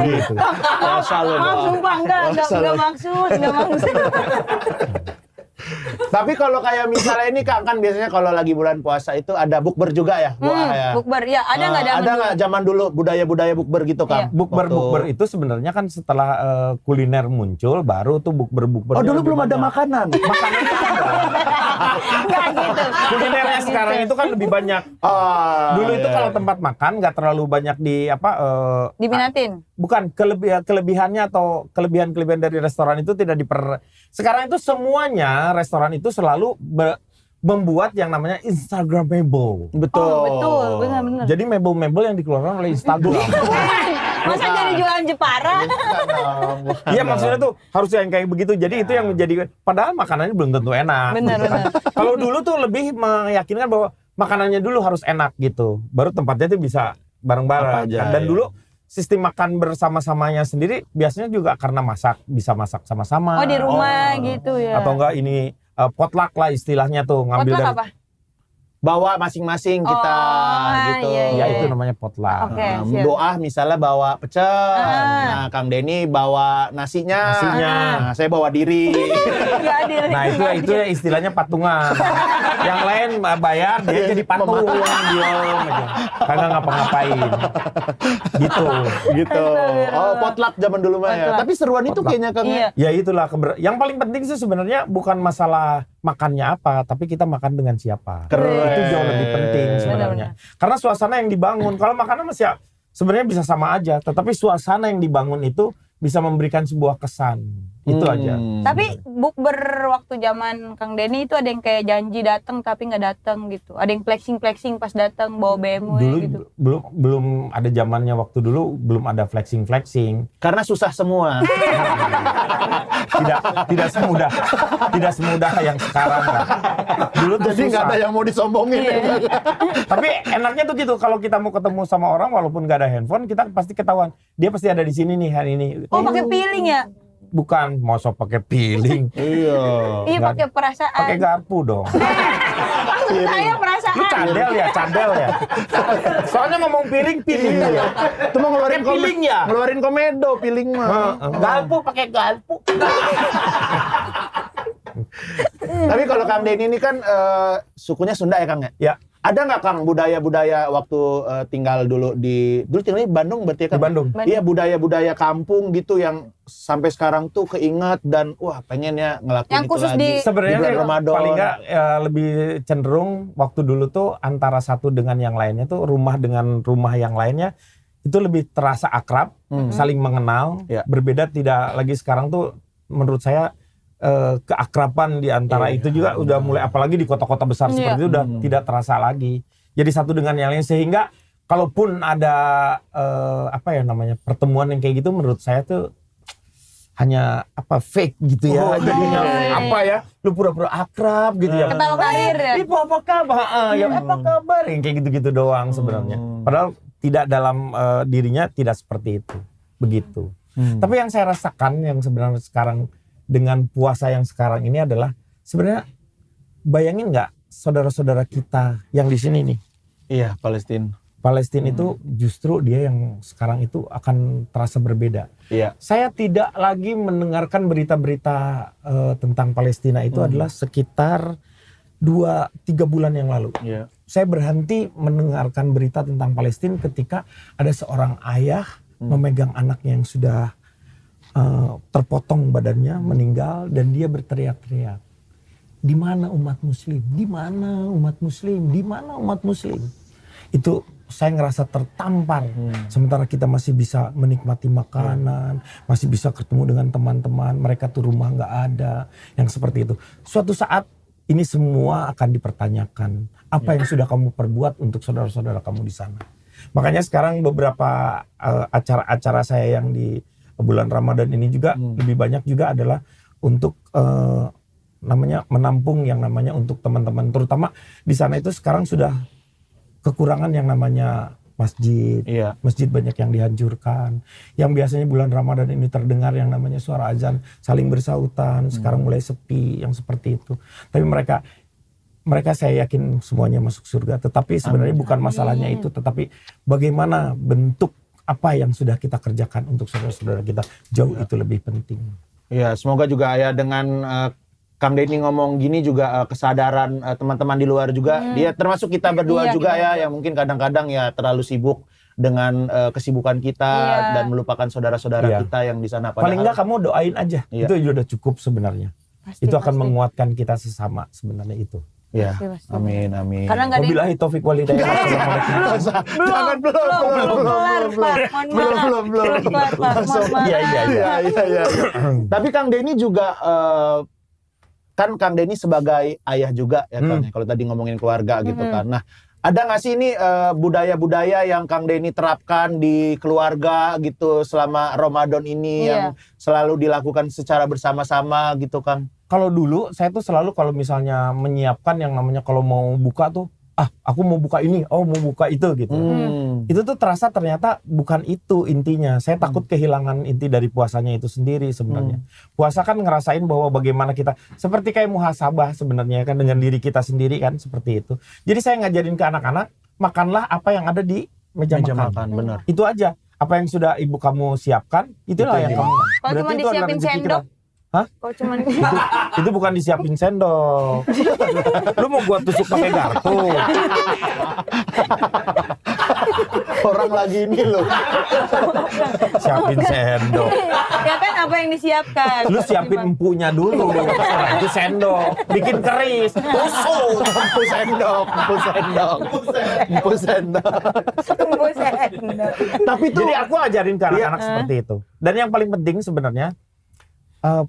Gitu. Masa lu. Sumpah enggak maksud. Tapi kalau kayak misalnya ini Kak, kan biasanya kalau lagi bulan puasa itu ada bukber juga ya, Bu Ah, ya. Bukber ya, ada nggak Ada nggak zaman dulu budaya-budaya bukber gitu Kak? Bukber itu sebenarnya kan setelah kuliner muncul baru tuh bukber. Oh dulu belum ada makanan. Makanannya ada. Nggak gitu. Kulinernya sekarang itu kan lebih banyak. Dulu itu kalau tempat makan nggak terlalu banyak Diminatin. bukan kelebihannya atau kelebihan dari restoran itu tidak sekarang itu semuanya restoran itu selalu membuat yang namanya Instagramable. Betul. Oh, betul, benar-benar. Jadi mebel-mebel yang dikeluarkan oleh Instagram. Masa jadi jualan Jepara? Iya maksudnya tuh harus yang kayak begitu. Jadi itu yang menjadi, padahal makanannya belum tentu enak. Benar, gitu kan. benar. Kalau dulu tuh lebih meyakinkan bahwa makanannya dulu harus enak gitu. Baru tempatnya tuh bisa bareng-bareng. Apa aja, Dan ya. dulu sistem makan bersama-samanya sendiri biasanya juga karena bisa masak sama-sama. Oh, di rumah gitu ya. Atau enggak ini potluck lah istilahnya tuh, ngambil Potluck dari apa? Bawa masing-masing kita gitu. iya, ya iya. itu namanya potluck. Oke. siap. Doa misalnya bawa pecel, nah Kang Denny bawa nasinya, nah, saya bawa diri. Nggak adil. Nah itu ya istilahnya patungan. Yang lain bayar, dia jadi patung, diam aja, kagak ngapa-ngapain. Gitu. Gitu. Oh, potluck zaman dulu mah ya. Potluck. Tapi seruan itu Potluck. kayaknya Kang. Iya. Ya itulah yang paling penting sih sebenarnya bukan masalah makannya apa, tapi kita makan dengan siapa. Keren. Itu jauh lebih penting sebenarnya. Karena suasana yang dibangun, kalau makanan masih sebenarnya bisa sama aja, tetapi suasana yang dibangun itu bisa memberikan sebuah kesan. Itu aja. Tapi bukber waktu zaman Kang Denny itu ada yang kayak janji datang tapi nggak datang gitu. Ada yang flexing pas datang bawa BMW Dulu gitu. belum ada zamannya, waktu dulu belum ada flexing. Karena susah semua. tidak semudah yang sekarang lah. Dulu tuh Jadi nggak susah. ada yang mau disombongin. Iya. Tapi enaknya tuh gitu, kalau kita mau ketemu sama orang walaupun nggak ada handphone, kita pasti ketahuan. Dia pasti ada di sini nih hari ini. Oh, pakai feeling ya? Bukan, mosok pakai piling. Iya. Iya, Nggak pakai perasaan. Pakai garpu dong. Maksud saya perasaan. Lu cadel ya. Soalnya ngomong piling ya. Itu mau ngeluarin Pakai piling ya? Ngeluarin komedo piling mah. Garpu pakai garpu. Tapi kalau Kang Denny ini kan sukunya Sunda ya Kang ya? Ya, Ada nggak Kang budaya-budaya waktu tinggal dulu tinggalnya di Bandung berarti ya di Kang? Bandung. Iya, budaya-budaya kampung gitu yang sampai sekarang tuh keinget dan wah pengen ya ngelakuin Yang itu khusus lagi. di- Sebenarnya bulan sih Ramadan. paling nggak lebih cenderung waktu dulu tuh antara satu dengan yang lainnya tuh, rumah dengan rumah yang lainnya itu lebih terasa akrab, saling mengenal. Ya. Berbeda tidak lagi sekarang tuh menurut saya keakraban di antara Iya. itu juga udah mulai, apalagi di kota-kota besar Iya. seperti itu udah tidak terasa lagi. Jadi satu dengan yang lain, sehingga kalaupun ada pertemuan yang kayak gitu, menurut saya tuh hanya fake gitu ya. Oh, Jadinya iya. lu pura-pura akrab gitu ya. Ketawa karir ya? Ibu apa kabar? Apa kabar? Yang kayak gitu-gitu doang sebenarnya. Padahal tidak dalam dirinya tidak seperti itu. Begitu. Tapi yang saya rasakan yang sebenarnya sekarang dengan puasa yang sekarang ini adalah sebenarnya bayangin nggak saudara-saudara kita yang di sini nih. Iya, Palestina. Palestina itu justru dia yang sekarang itu akan terasa berbeda. Iya. Saya tidak lagi mendengarkan berita-berita tentang Palestina itu adalah sekitar 2-3 bulan yang lalu. Iya. Saya berhenti mendengarkan berita tentang Palestina ketika ada seorang ayah memegang anaknya yang sudah terpotong badannya, meninggal, dan dia berteriak-teriak. Di mana umat muslim? Di mana umat muslim? Di mana umat muslim? Itu saya ngerasa tertampar. Sementara kita masih bisa menikmati makanan, masih bisa ketemu dengan teman-teman, mereka tuh rumah nggak ada, yang seperti itu. Suatu saat ini semua akan dipertanyakan. Apa yang sudah kamu perbuat untuk saudara-saudara kamu di sana? Makanya sekarang beberapa acara-acara saya yang di bulan Ramadan ini juga lebih banyak juga adalah untuk menampung yang namanya untuk teman-teman, terutama di sana itu sekarang sudah kekurangan yang namanya masjid. Iya. Masjid banyak yang dihancurkan. Yang biasanya bulan Ramadan ini terdengar yang namanya suara azan saling bersautan, sekarang mulai sepi yang seperti itu. Tapi mereka saya yakin semuanya masuk surga. Tetapi sebenarnya bukan masalahnya itu, tetapi bagaimana bentuk apa yang sudah kita kerjakan untuk saudara-saudara kita, jauh itu lebih penting. Iya, semoga juga ya dengan Kang Denny ngomong gini juga kesadaran teman-teman di luar juga, dia termasuk kita berdua Iya, juga kita ya, yang mungkin kadang-kadang ya terlalu sibuk dengan kesibukan kita dan melupakan saudara-saudara Iya. kita yang di sana. Paling enggak kamu doain aja, Iya. itu sudah cukup sebenarnya. Pasti, Itu akan pasti. menguatkan kita sesama sebenarnya itu. Ya, Pasti. amin, amin. Karena nggak ada yang- Wabillahi taufik walhidayah. Assalamualaikum. Jangan belum kelar, Pak. Mohon maaf. Kelar, Pak. Mohon maaf. Iya. Iya. Tapi Kang Denny juga kan Kang Denny sebagai ayah juga ya Kang, kalau tadi ngomongin keluarga gitu kan. Nah, ada nggak sih ini budaya-budaya yang Kang Denny terapkan di keluarga gitu selama Ramadan ini yang selalu dilakukan secara bersama-sama gitu Kang? Kalau dulu saya tuh selalu kalau misalnya menyiapkan yang namanya kalau mau buka tuh, aku mau buka ini, mau buka itu gitu. Itu tuh terasa ternyata bukan itu intinya. Saya takut kehilangan inti dari puasanya itu sendiri sebenarnya. Puasa kan ngerasain bahwa bagaimana kita, seperti kayak muhasabah sebenarnya kan dengan diri kita sendiri kan seperti itu. Jadi saya ngajarin ke anak-anak, makanlah apa yang ada di meja makan. Benar. Itu aja. Apa yang sudah ibu kamu siapkan, itulah yang kamu. Kalau cuma itu adalah disiapin rezeki sendok, kita. Hah? kalau cuma Itu bukan disiapin sendok. Lu mau gua tusuk pakai garpu? Orang lagi ini loh. Siapin sendok. ya kan apa yang disiapkan. Lu siapin empunya dulu. Itu sendok. Bikin keris. Tusuk. Empu sendok. Tunggu sendok. Tapi tuh Jadi aku ajarin ke anak-anak seperti itu. Dan yang paling penting sebenarnya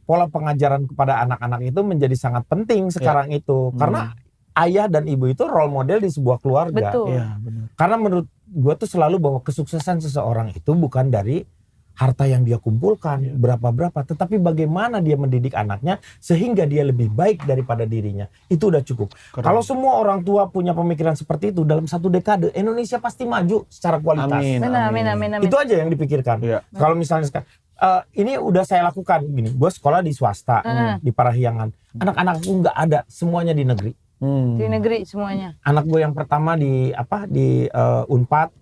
pola pengajaran kepada anak-anak itu menjadi sangat penting sekarang itu. Karena ayah dan ibu itu role model di sebuah keluarga. Betul. Iya, benar. Karena menurut gue tuh selalu bahwa kesuksesan seseorang itu bukan dari harta yang dia kumpulkan berapa-berapa, tetapi bagaimana dia mendidik anaknya sehingga dia lebih baik daripada dirinya. Itu udah cukup. Kalau semua orang tua punya pemikiran seperti itu, dalam 1 dekade Indonesia pasti maju secara kualitas. Amin. Itu aja yang dipikirkan. Iya. Kalau misalnya ini udah saya lakukan gini, gue sekolah di swasta di Parahyangan. Anak-anak aku nggak ada, semuanya di negeri. Di negeri semuanya. Anak gue yang pertama di Unpad,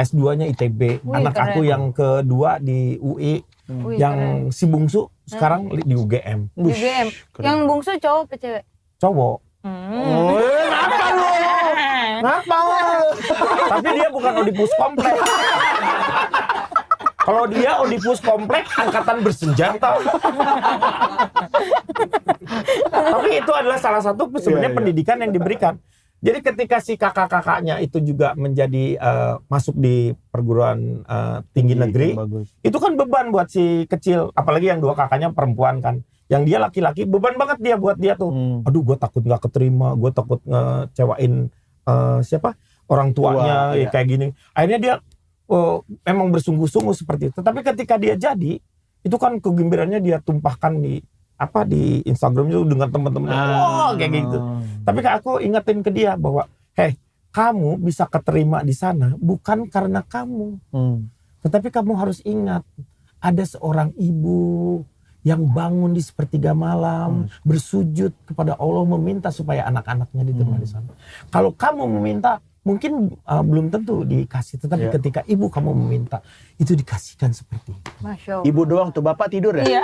S2-nya ITB. Wih, Anak keren. aku yang kedua di UI, Wih, yang si bungsu sekarang di UGM. Di UGM. Yang bungsu cowok apa cewek? Cowok. Kenapa lu? Kenapa lu? Tapi dia bukan Oedipus komplek. Kalau dia Oedipus komplek, angkatan bersenjata. Tapi itu adalah salah satu sebenarnya pendidikan yang diberikan. Jadi ketika si kakak-kakaknya itu juga menjadi masuk di perguruan tinggi negeri, itu kan beban buat si kecil. Apalagi yang 2 kakaknya perempuan kan. Yang dia laki-laki, beban banget dia buat dia tuh. Aduh, gue takut nggak keterima, gue takut ngecewain orang tuanya kayak gini. Akhirnya dia emang bersungguh-sungguh seperti itu. Tapi ketika dia jadi, itu kan kegembiraannya dia tumpahkan di Instagram itu dengan teman-temannya. Wah, kayak gitu. Tapi aku ingetin ke dia bahwa, kamu bisa keterima di sana bukan karena kamu. Tetapi kamu harus ingat, ada seorang ibu yang bangun di sepertiga malam, bersujud kepada Allah meminta supaya anak-anaknya diterima di sana. Kalau kamu meminta, mungkin belum tentu dikasih, tetapi ketika ibu kamu meminta, itu dikasihkan seperti itu. Masya Allah. Ibu doang tuh, bapak tidur ya? Iya.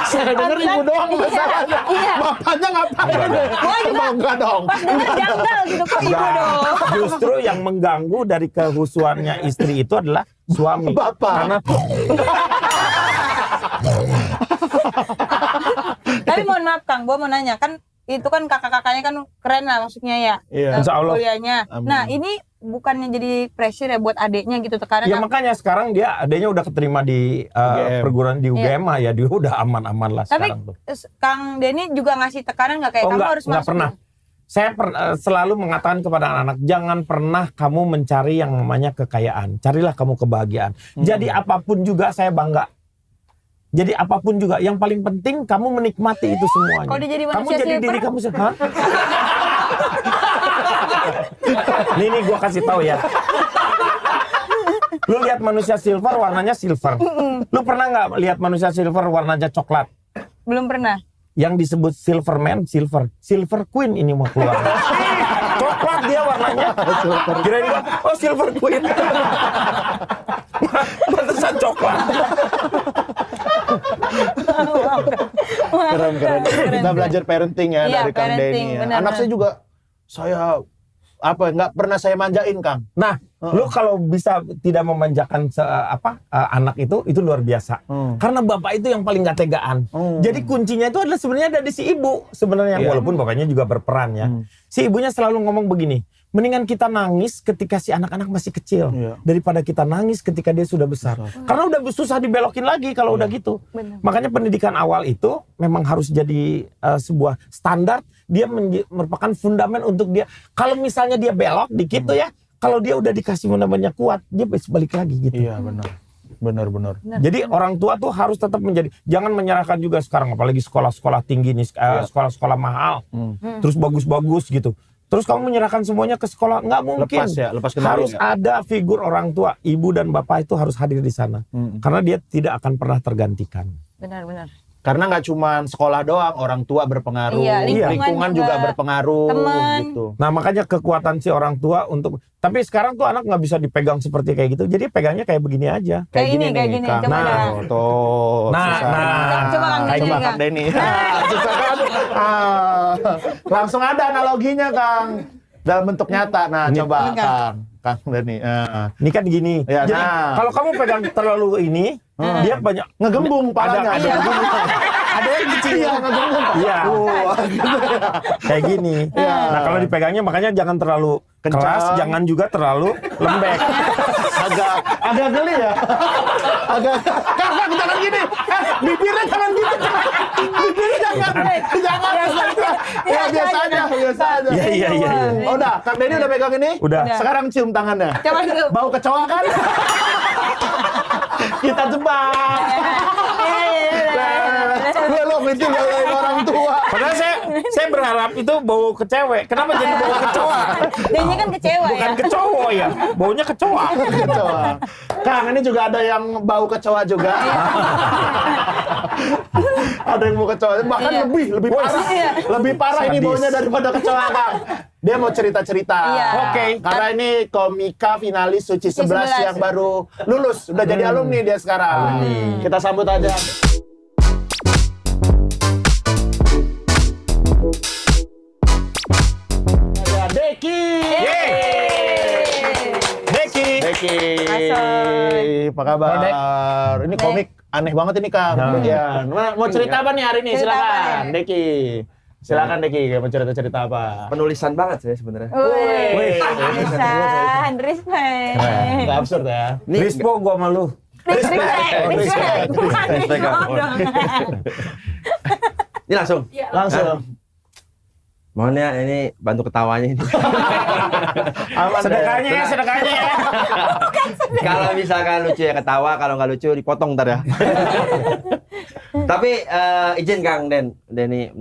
Saya dengar ibu doang masalahnya. Iya. Bapaknya ngapain? Enggak dong. Pas banget janggal gitu kok ibu dong. Justru yang mengganggu dari kehusuannya istri itu adalah suami. Bapak. Karena Tapi mohon maaf Kang, gua mau nanya kan itu kan kakak-kakaknya kan keren lah maksudnya ya. Iya. Insya Allah. Kuliahnya. Amin. Nah, ini bukannya jadi pressure ya buat adeknya gitu tekanan. ya makanya sekarang adanya udah keterima di UGM. perguruan di UGM ya dia udah aman-aman lah Tapi sekarang tuh. Kang Denny juga ngasih tekanan nggak kayak kamu harus enggak masuk? pernah. Saya selalu mengatakan kepada anak-anak, jangan pernah kamu mencari yang namanya kekayaan. Carilah kamu kebahagiaan. Jadi apapun juga saya bangga. Jadi apapun juga, yang paling penting kamu menikmati itu semuanya. Kalau dia jadi kamu manusia jadi silver? diri kamu sendiri. Hah? Nih gua kasih tahu ya. Lu lihat manusia silver warnanya silver. Lu pernah nggak lihat manusia silver warnanya coklat? Belum pernah. Yang disebut Silverman, Silver Queen ini mau keluar. Coklat dia warnanya. Kirain gua, Silver Queen. Pantesan coklat. Keren. Kita belajar parenting ya Iya, dari Kang parenting, Denny ya. benar-benar. Anak saya juga nggak pernah saya manjain Kang. Nah, Lu kalau bisa tidak memanjakan anak itu luar biasa. Karena bapak itu yang paling gak tegaan. Jadi kuncinya itu adalah sebenarnya ada di si ibu sebenarnya, walaupun bapaknya juga berperan ya. Si ibunya selalu ngomong begini, mendingan kita nangis ketika si anak-anak masih kecil daripada kita nangis ketika dia sudah besar. Karena udah susah dibelokin lagi kalau udah gitu. Benar. Makanya pendidikan awal itu memang harus jadi sebuah standar. Dia merupakan fundamen untuk dia. Kalau misalnya dia belok dikit tuh ya, kalau dia udah dikasih fundamennya kuat, dia balik lagi gitu. Iya, benar. Jadi orang tua tuh harus tetap jangan menyerahkan juga sekarang, apalagi sekolah-sekolah tinggi nih, sekolah-sekolah mahal, terus bagus-bagus gitu. Terus kamu menyerahkan semuanya ke sekolah, nggak mungkin. Lepas kendali. Harus ada figur orang tua, ibu dan bapak itu harus hadir di sana, karena dia tidak akan pernah tergantikan. Benar. Karena nggak cuma sekolah doang, orang tua berpengaruh, Iya, lingkungan juga berpengaruh, teman. gitu. Nah makanya kekuatan si orang tua tapi sekarang tuh anak nggak bisa dipegang seperti kayak gitu, jadi pegangnya kayak begini aja. Kayak gini, Kang. coba dah. Tuh, Nah, susah. Coba Kang Denny, Coba Kang. Kang Denny. Susah kan? Langsung ada analoginya, Kang. Dalam bentuk nyata. Nah, coba Kang Denny. Ini kan gini. Ya, Jadi kalau kamu pegang terlalu ini, dia banyak Ngegembung palanya. ada yang kecil. Iya, ngegembung. Iya. Kayak gini. Nah kalau dipegangnya makanya jangan terlalu Kencang. keras, jangan juga terlalu lembek. agak geli ya. Kang, jangan gini. Bibirnya jangan gitu. Bibirnya jangan. Ya biasa aja. Iya. Oh, udah, Kang Denny udah pegang ini? Udah. Sekarang cium tangannya. Coba dulu. Bau kecoa kan? Kita jebak. Lo itu bauin orang tua. Padahal saya berharap itu bau ke cewek. Kenapa jadi bau kecoa? Denny kan kecewa Bukan ya. ke cowok ya, baunya kecoa. Kecoa. Kang, ini juga ada yang bau kecoa juga. Ada yang bau kecoa, bahkan Iya. lebih parah. Iya. Lebih parah ini Sadis. baunya daripada kecoa, Kang. Dia mau cerita-cerita. Iya. Oke. Karena ini komika finalis Suci 11 11. yang baru lulus, udah jadi alumni dia sekarang. Kita sambut aja. Ada Deki. Deki. Masuk. Apa kabar? Ini komik aneh banget ini, Kang. Ya. Mau cerita apa nih hari ini? Cerita Silakan, apa nih? Deki. Silakan Deki, mau cerita-cerita apa? Penulisan banget saya sebenarnya. Wih. Respect. Nggak absurd ya. Rispo gua malu. Respect. Bukan Respect, Kang. dong. Ini langsung. Langsung. Mohon ya ini bantu ketawanya ini. Aman Sedekahnya ya. Kalau misalkan lucu ya ketawa, kalau nggak lucu dipotong ntar ya. Tapi izin Kang Denny,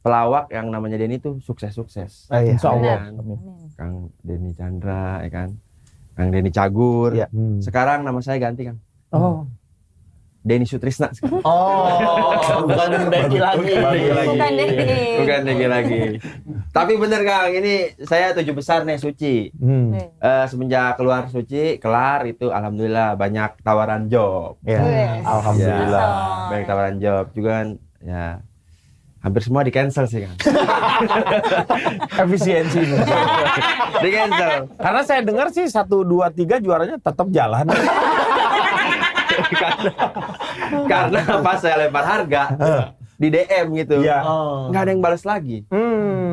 pelawak yang namanya Denny tuh sukses-sukses. Insya Allah. Kang Denny Chandra, ya kan? Kang Denny Cagur. Iya. Sekarang nama saya ganti Kang. Oh. Denny Sutrisna. Bukan Deki lagi. Bukan Denny. Bukan Denny lagi. Tapi bener Kang, ini saya 7 besar nih Suci. Semenjak keluar Suci, kelar itu alhamdulillah banyak tawaran job. Ya, Wes. alhamdulillah. Langsung. Banyak tawaran job juga kan ya. Hampir semua di cancel sih Kang. Efisiensi. Di cancel. Karena saya dengar sih 1, 2, 3 juaranya tetap jalan. Karena pas saya lempar harga di DM gitu. Iya. Nggak ada yang balas lagi.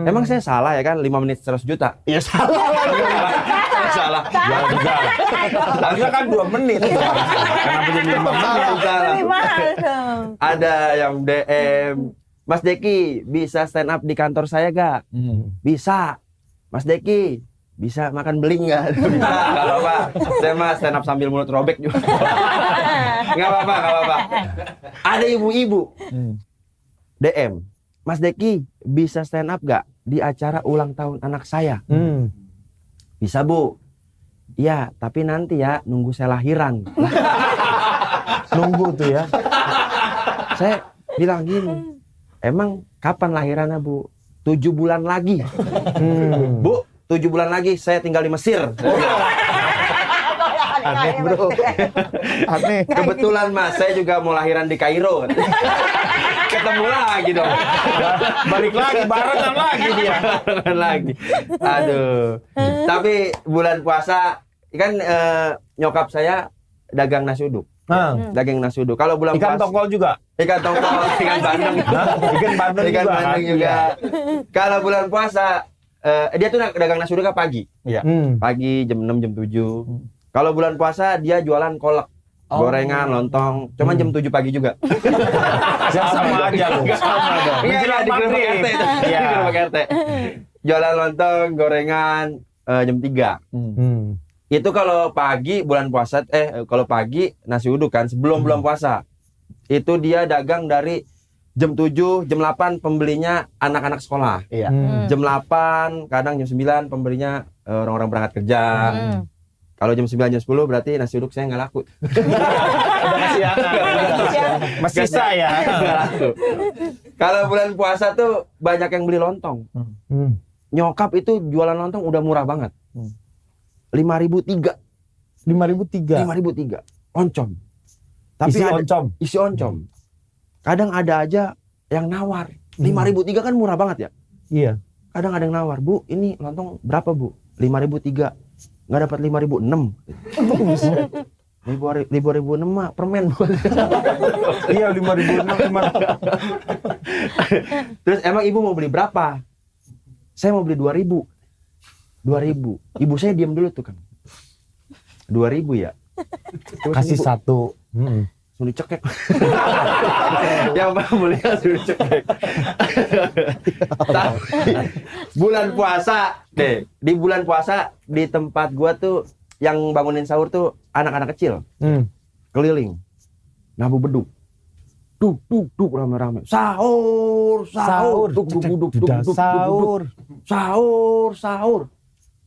Emang saya salah ya kan 5 menit 100 juta. Ya salah lagi. Salah. Ya enggak. Harusnya kan 2 menit. Kenapa jadi 5 menit? Salah. Lebih mahal dong. Ada yang DM, Mas Deki bisa stand up di kantor saya gak? Bisa. Mas Deki bisa makan beling nggak? Bisa, nggak apa-apa. Saya mah stand up sambil mulut robek juga. Nggak apa-apa. Ada ibu-ibu DM, Mas Deki bisa stand up nggak di acara ulang tahun anak saya? Bisa Bu. Iya, tapi nanti ya nunggu saya lahiran. Nunggu tuh ya. Saya bilang gini, emang kapan lahirannya Bu? 7 bulan lagi. Bu, 7 bulan lagi saya tinggal di Mesir. Aneh bro. Aneh. Kebetulan Mas, saya juga mau lahiran di Kairo. Ketemu lagi dong. Balik lagi, barengan lagi dia. Barengan lagi. Aduh. Tapi bulan puasa kan nyokap saya dagang nasi uduk. Daging nasi uduk. Kalau bulan Ikan puasa tongkol juga. ikan tongkol, ikan bandeng. Ikan bandeng Ikan juga. bandeng kan? juga. Iya. Kalau bulan puasa dia tuh dagang nasi uduk pagi. Pagi jam 6 jam 7. Kalau bulan puasa dia jualan kolak. Gorengan, lontong, cuman jam 7 pagi juga. Sama aja lu. Sama dong. Iya, Menjelang di gerobak maghrib. RT. Iya. Di gerobak RT. Jualan lontong, gorengan jam 3. Itu kalau pagi bulan puasa kalau pagi nasi uduk kan sebelum bulan puasa. Itu dia dagang dari jam 7, jam 8 pembelinya anak-anak sekolah. Iya. Jam 8, kadang jam 9 pembelinya orang-orang berangkat kerja. Kalau jam 9 jam 10 berarti nasi uduk saya nggak laku. Udah kesiangan. Masih sisa ya. Nggak laku. Kalau bulan puasa tuh banyak yang beli lontong. Nyokap itu jualan lontong udah murah banget. 5.003. 5.003. 5.003. Oncom. Tapi Isi ada, oncom. isi oncom. Kadang ada aja yang nawar. 5.003 kan murah banget ya. Iya. Kadang ada yang nawar, "Bu, ini lontong berapa, Bu?" 5.003. Nggak dapat 5.006. 5.006 mah permen, Bu. Iya 5.006. Terus emang ibu mau beli berapa? Saya mau beli 2.000. 2.000. Ibu saya diam dulu tuh, Kang. 2.000 ya. Terus Kasih ibu satu. suruh dicekek. Yang mulia suruh dicekek. Tapi bulan puasa deh, di bulan puasa di tempat gua tuh yang bangunin sahur tuh anak-anak kecil keliling nabu beduk, duk rame-rame, sahur, duk, sahur,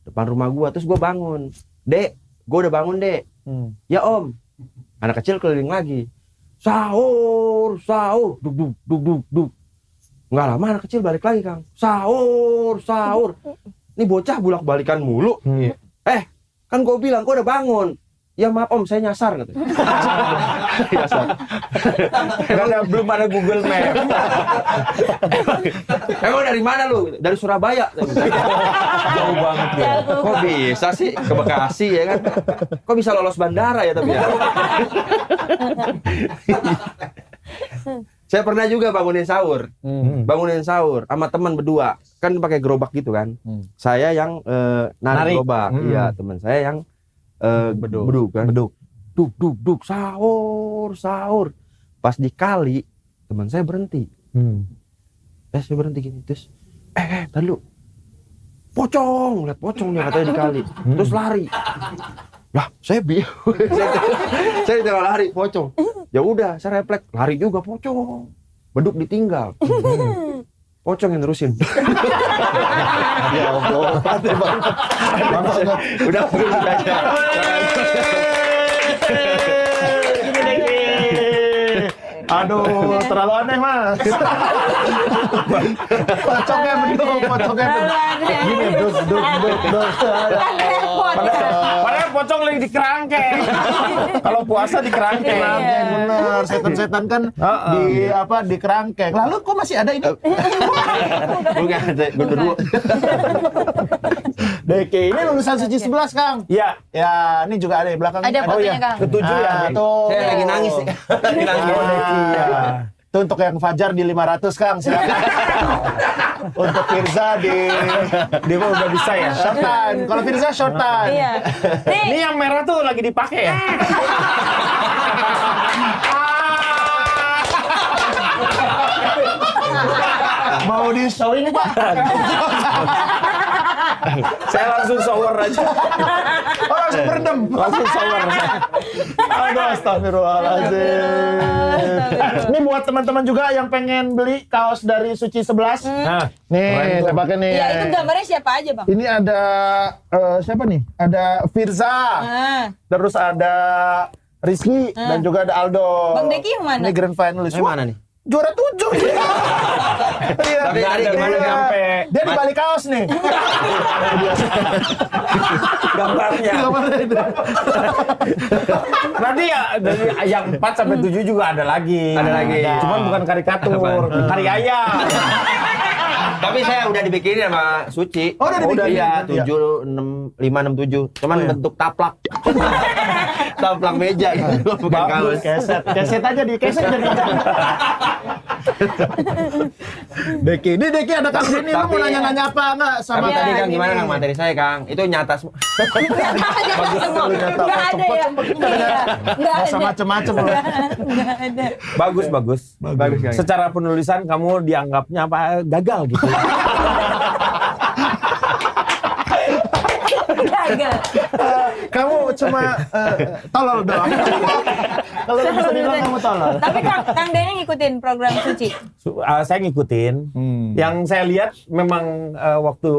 depan rumah gua. Terus gua bangun, "Dek, gua udah bangun, Dek." "Ya, Om." Anak kecil keliling lagi, sahur, duk. Nggak lama anak kecil balik lagi, Kang. Sahur. Ini bocah bolak-balikan mulu. Kan gue bilang gue udah bangun. "Ya maaf Om, saya nyasar," katanya. Nyasar. Belum ada Google Map. "Emang dari mana lu?" "Dari Surabaya." Jauh banget ya. Kok bisa sih ke Bekasi ya kan? Kok bisa lolos bandara ya tapi ya? Saya pernah juga bangunin sahur. Bangunin sahur sama teman berdua. Kan pakai gerobak gitu kan. Saya yang narik gerobak. Iya, teman saya yang beduk kan. Duk, sahur. Pas di kali, teman saya berhenti. Saya berhenti gini. Terus, tadi lu. Lihat pocong dia katanya di kali. Terus lari. Lah, saya bingung. Saya ditinggal lari, pocong. Ya udah, saya refleks, lari juga pocong. Beduk ditinggal. Pocong yang nerusin. Ya Allah. Udah aja. Aduh, terlalu aneh, Mas. Pocongnya beduk. Gini, duk. Padahal pocong lagi di kerangkeng. Kalau puasa di kerangkeng. Kerangkeng, bener. Setan-setan kan di kerangkeng. Lalu kok masih ada ini? Bukan, saya berdua. Deki, ini lulusan Suci 11, Kang. Iya. Ya, ini juga ada di belakang. Ada fotonya, Kang. Ketujuh ya. Tuh. Saya lagi nangis. Lagi nangis. Iya. Itu untuk yang Fajar di 500, Kang. Silakan. Untuk Firza di Dia mah udah bisa ya. short time. Kalau Firza short time. Iya. Ini yang merah tuh lagi dipakai ya. Mau di showing, Pak? Saya langsung shower aja. Oh, langsung berdem. Langsung shower. Aduh, astagfirullahaladzim. Ini buat teman-teman juga yang pengen beli kaos dari Suci 11. Nah, Nih, saya pakai nih. Iya, itu gambarnya siapa aja, Bang? Ini ada siapa nih? Ada Firza. Terus ada Rizky dan juga ada Aldo. Bang Deki yang mana? Ini grand finalist. Yang mana nih? Juara 7. Iya. Tapi hari gimana Iya. nyampe? Dia di balik kaos nih. gambarnya. Nanti ya dari yang 4 sampai 7 juga ada lagi. Ada lagi. Cuman bukan karikatur, karya. Tapi saya udah dibikinin sama Suci. Oh, udah dibikinin? Iya, 7, 6, 5, 6, 7. Cuman bentuk taplak. Taplak meja gitu. Bukan kaos. Keset aja di keset jadi. Deki, ini Deki ada Kang Denny, lu mau Tapi- nanya-nanya apa enggak sama Tapi tadi Iya, Kang gimana gini. Kang materi saya Kang? Itu nyata semua. Nggak ada ya. Nggak Masa ada. macem-macem lu. Nggak ada. Bagus. Kang. Secara penulisan kamu dianggapnya apa gagal gitu. Gagal. Kamu cuma tolol doang. Kalau bisa dibilang kamu tolol. Tapi Kang Denny ngikutin program Suci. Saya ngikutin. Yang saya lihat memang waktu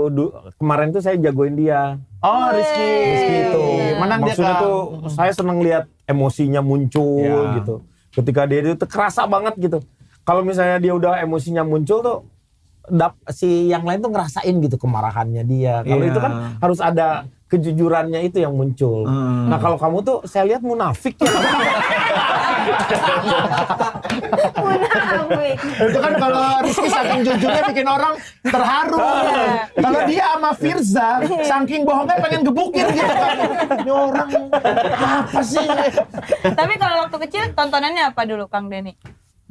kemarin tuh saya jagoin dia. Oh, Rizky Gitu. Menang dia Maksudnya Kang. tuh saya seneng lihat emosinya muncul Ya. gitu. Ketika dia itu kerasa banget gitu. Kalau misalnya dia udah emosinya muncul tuh si yang lain tuh ngerasain gitu kemarahannya dia. Kalau Iya. itu kan harus ada kejujurannya itu yang muncul. Nah kalau kamu tuh saya lihat munafik ya. Munafik. Itu kan kalau Rizky saking jujurnya bikin orang terharu. Kalau dia sama Firza, saking bohongnya pengen gebukin gitu kan. Ini orang apa sih? Tapi kalau waktu kecil tontonannya apa dulu Kang Denny?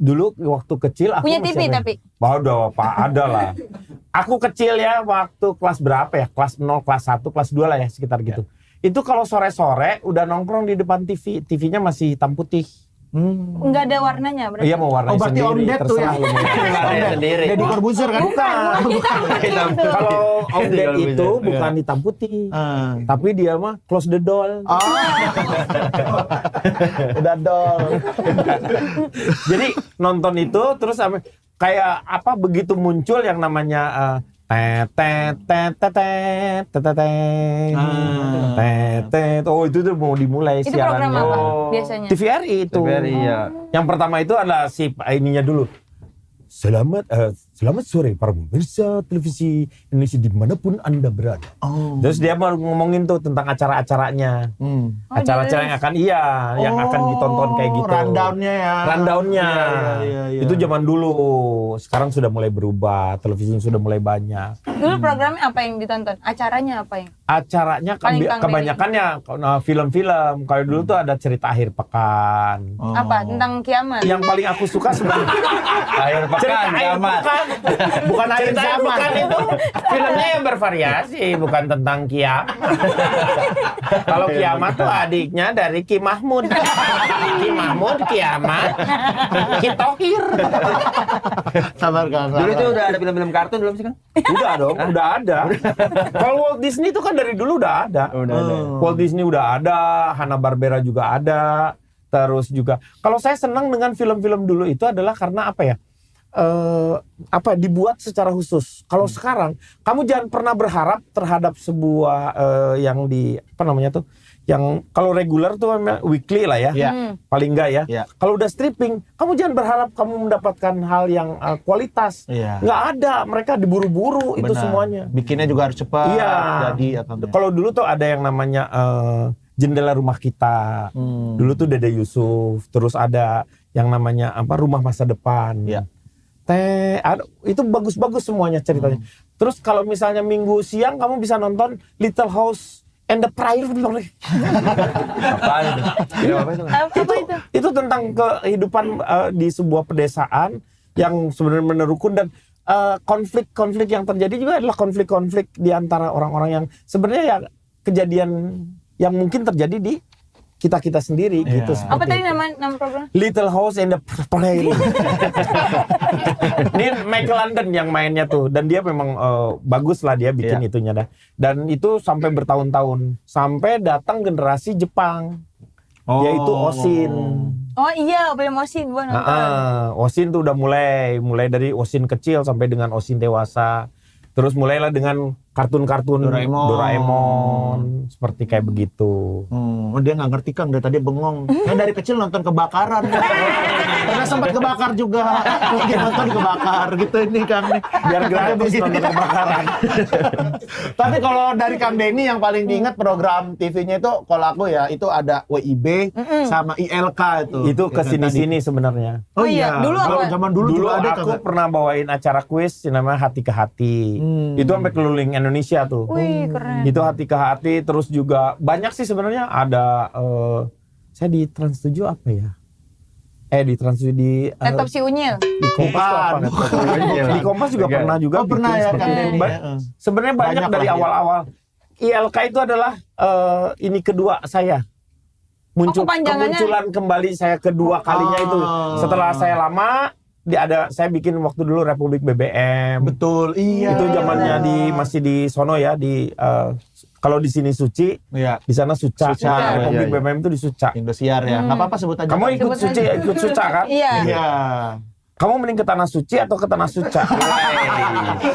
Dulu waktu kecil aku Punya masih TV apa ya? tapi? Waduh, Pak, ada lah. Aku kecil ya waktu kelas berapa ya? Kelas 0, kelas 1, kelas 2 lah ya sekitar gitu. Itu kalau sore-sore udah nongkrong di depan TV. TV-nya masih hitam putih. Enggak ada warnanya berarti. Iya mau warnai Oh, berarti sendiri. Om Ded tuh ya. terserah lu mau. Warnai sendiri. Deddy Corbuzier kan? Bukan. Kalau Om Ded Iya, itu iya. bukan hitam putih. Ah. Tapi dia mah close the door. Oh. Udah dol. Jadi nonton itu terus kayak apa begitu muncul yang namanya oh itu tuh mau dimulai Itu program siarannya. apa biasanya? TVRI itu. TVRI, iya. Yang pertama itu adalah si ininya dulu. Selamat sore para pemirsa televisi Indonesia dimanapun Anda berada. Oh. Terus dia mau ngomongin tuh tentang acara-acaranya. Acara-acara yang akan yang akan ditonton kayak gitu. Rundown-nya ya. Rundown-nya. Iya. Itu zaman dulu. Sekarang sudah mulai berubah. Televisi sudah mulai banyak. Dulu programnya apa yang ditonton? Acaranya apa yang? Acaranya Paling Kang kebanyakan ya film-film. Kalau dulu tuh ada cerita akhir pekan. Apa? Tentang kiamat. Yang paling aku suka sebenarnya Akhir pekan, kiamat. Bukan akhir Cerita zaman. bukan itu filmnya yang bervariasi, bukan tentang kiamat. Kalau kiamat tuh adiknya dari Ki Mahmud. Ki Mahmud, kiamat, Ki Tohir. Sabar Kang. Dulu itu udah ada film-film kartun belum sih Kang? Udah dong, udah ada. Kalau Walt Disney itu kan dari dulu udah ada. Udah ada. Walt Disney udah ada, Hanna-Barbera juga ada. Terus juga, kalau saya senang dengan film-film dulu itu adalah karena apa ya? Dibuat secara khusus. Kalau sekarang kamu jangan pernah berharap terhadap sebuah yang yang kalau reguler tuh weekly lah ya, Iya. paling enggak ya. Iya. Kalau udah stripping, kamu jangan berharap kamu mendapatkan hal yang kualitas. Iya. Nggak ada, mereka diburu-buru itu Benar. semuanya. Bikinnya juga harus cepat. Iya. Jadi akan. Kalau dulu tuh ada yang namanya Jendela Rumah Kita. Dulu tuh Dede Yusuf, terus ada yang namanya Rumah Masa Depan. Iya. Itu bagus-bagus semuanya ceritanya. Terus kalau misalnya Minggu siang kamu bisa nonton Little House and the Prairie. Apaan itu? Film apa itu? Apa itu? Itu tentang kehidupan di sebuah pedesaan yang sebenarnya rukun dan konflik-konflik yang terjadi juga adalah konflik-konflik di antara orang-orang yang sebenarnya ya kejadian yang mungkin terjadi di kita sendiri gitu. seperti Apa tadi itu. nama program? Little House and the Prairie. Ini Michael London yang mainnya tuh dan dia memang bagus lah dia bikin itunya dah. Dan itu sampai bertahun-tahun sampai datang generasi Jepang yaitu Osin. Oh iya, film Osin gua nonton. Osin tuh udah mulai dari Osin kecil sampai dengan Osin dewasa. Terus mulailah dengan kartun-kartun Doraemon. seperti kayak begitu. Dia nggak ngerti Kang, dari tadi bengong. Dari kecil nonton kebakaran. Pernah sempat kebakar juga. Mungkin nonton kebakar gitu ini Kang nih. Biar gratis nonton kebakaran. Tapi kalau dari Kang Denny yang paling diingat program TV-nya itu, kalau aku ya itu ada WIB sama ILK itu. Itu kesini-sini sebenarnya. Oh iya. iya. Dulu Kalau apa? zaman dulu juga ada aku pernah bawain acara kuis yang namanya Hati ke Hati. Itu sampai keliling Indonesia tuh. Wih, keren. Itu Hati ke Hati, terus juga banyak sih sebenarnya. Ada saya di Trans 7 apa ya? Di Trans 7 di Laptop si Unyil. di Kompas tuh apa? Di Kompas juga pernah juga. Oh, pernah bikin ya seperti Kang itu. Denny. Sebenarnya banyak Banyak dari lah, ya. awal-awal. ILK itu adalah ini kedua saya. Kepanjangannya? Kemunculan kembali saya kedua kalinya itu. Setelah saya lama saya bikin waktu dulu Republik BBM. Betul, iya. Itu zamannya masih di sono ya, di kalau di sini Suci, Iya. di sana Suca. Suca, Nah, Republik iya. BBM itu di Suca. Indosiar ya. Nggak apa-apa sebut aja. Kamu Kang. ikut Sebut Suci, aja. ikut Suca kan? Iya. Iya. Kamu mending ke Tanah Suci atau ke Tanah Suca?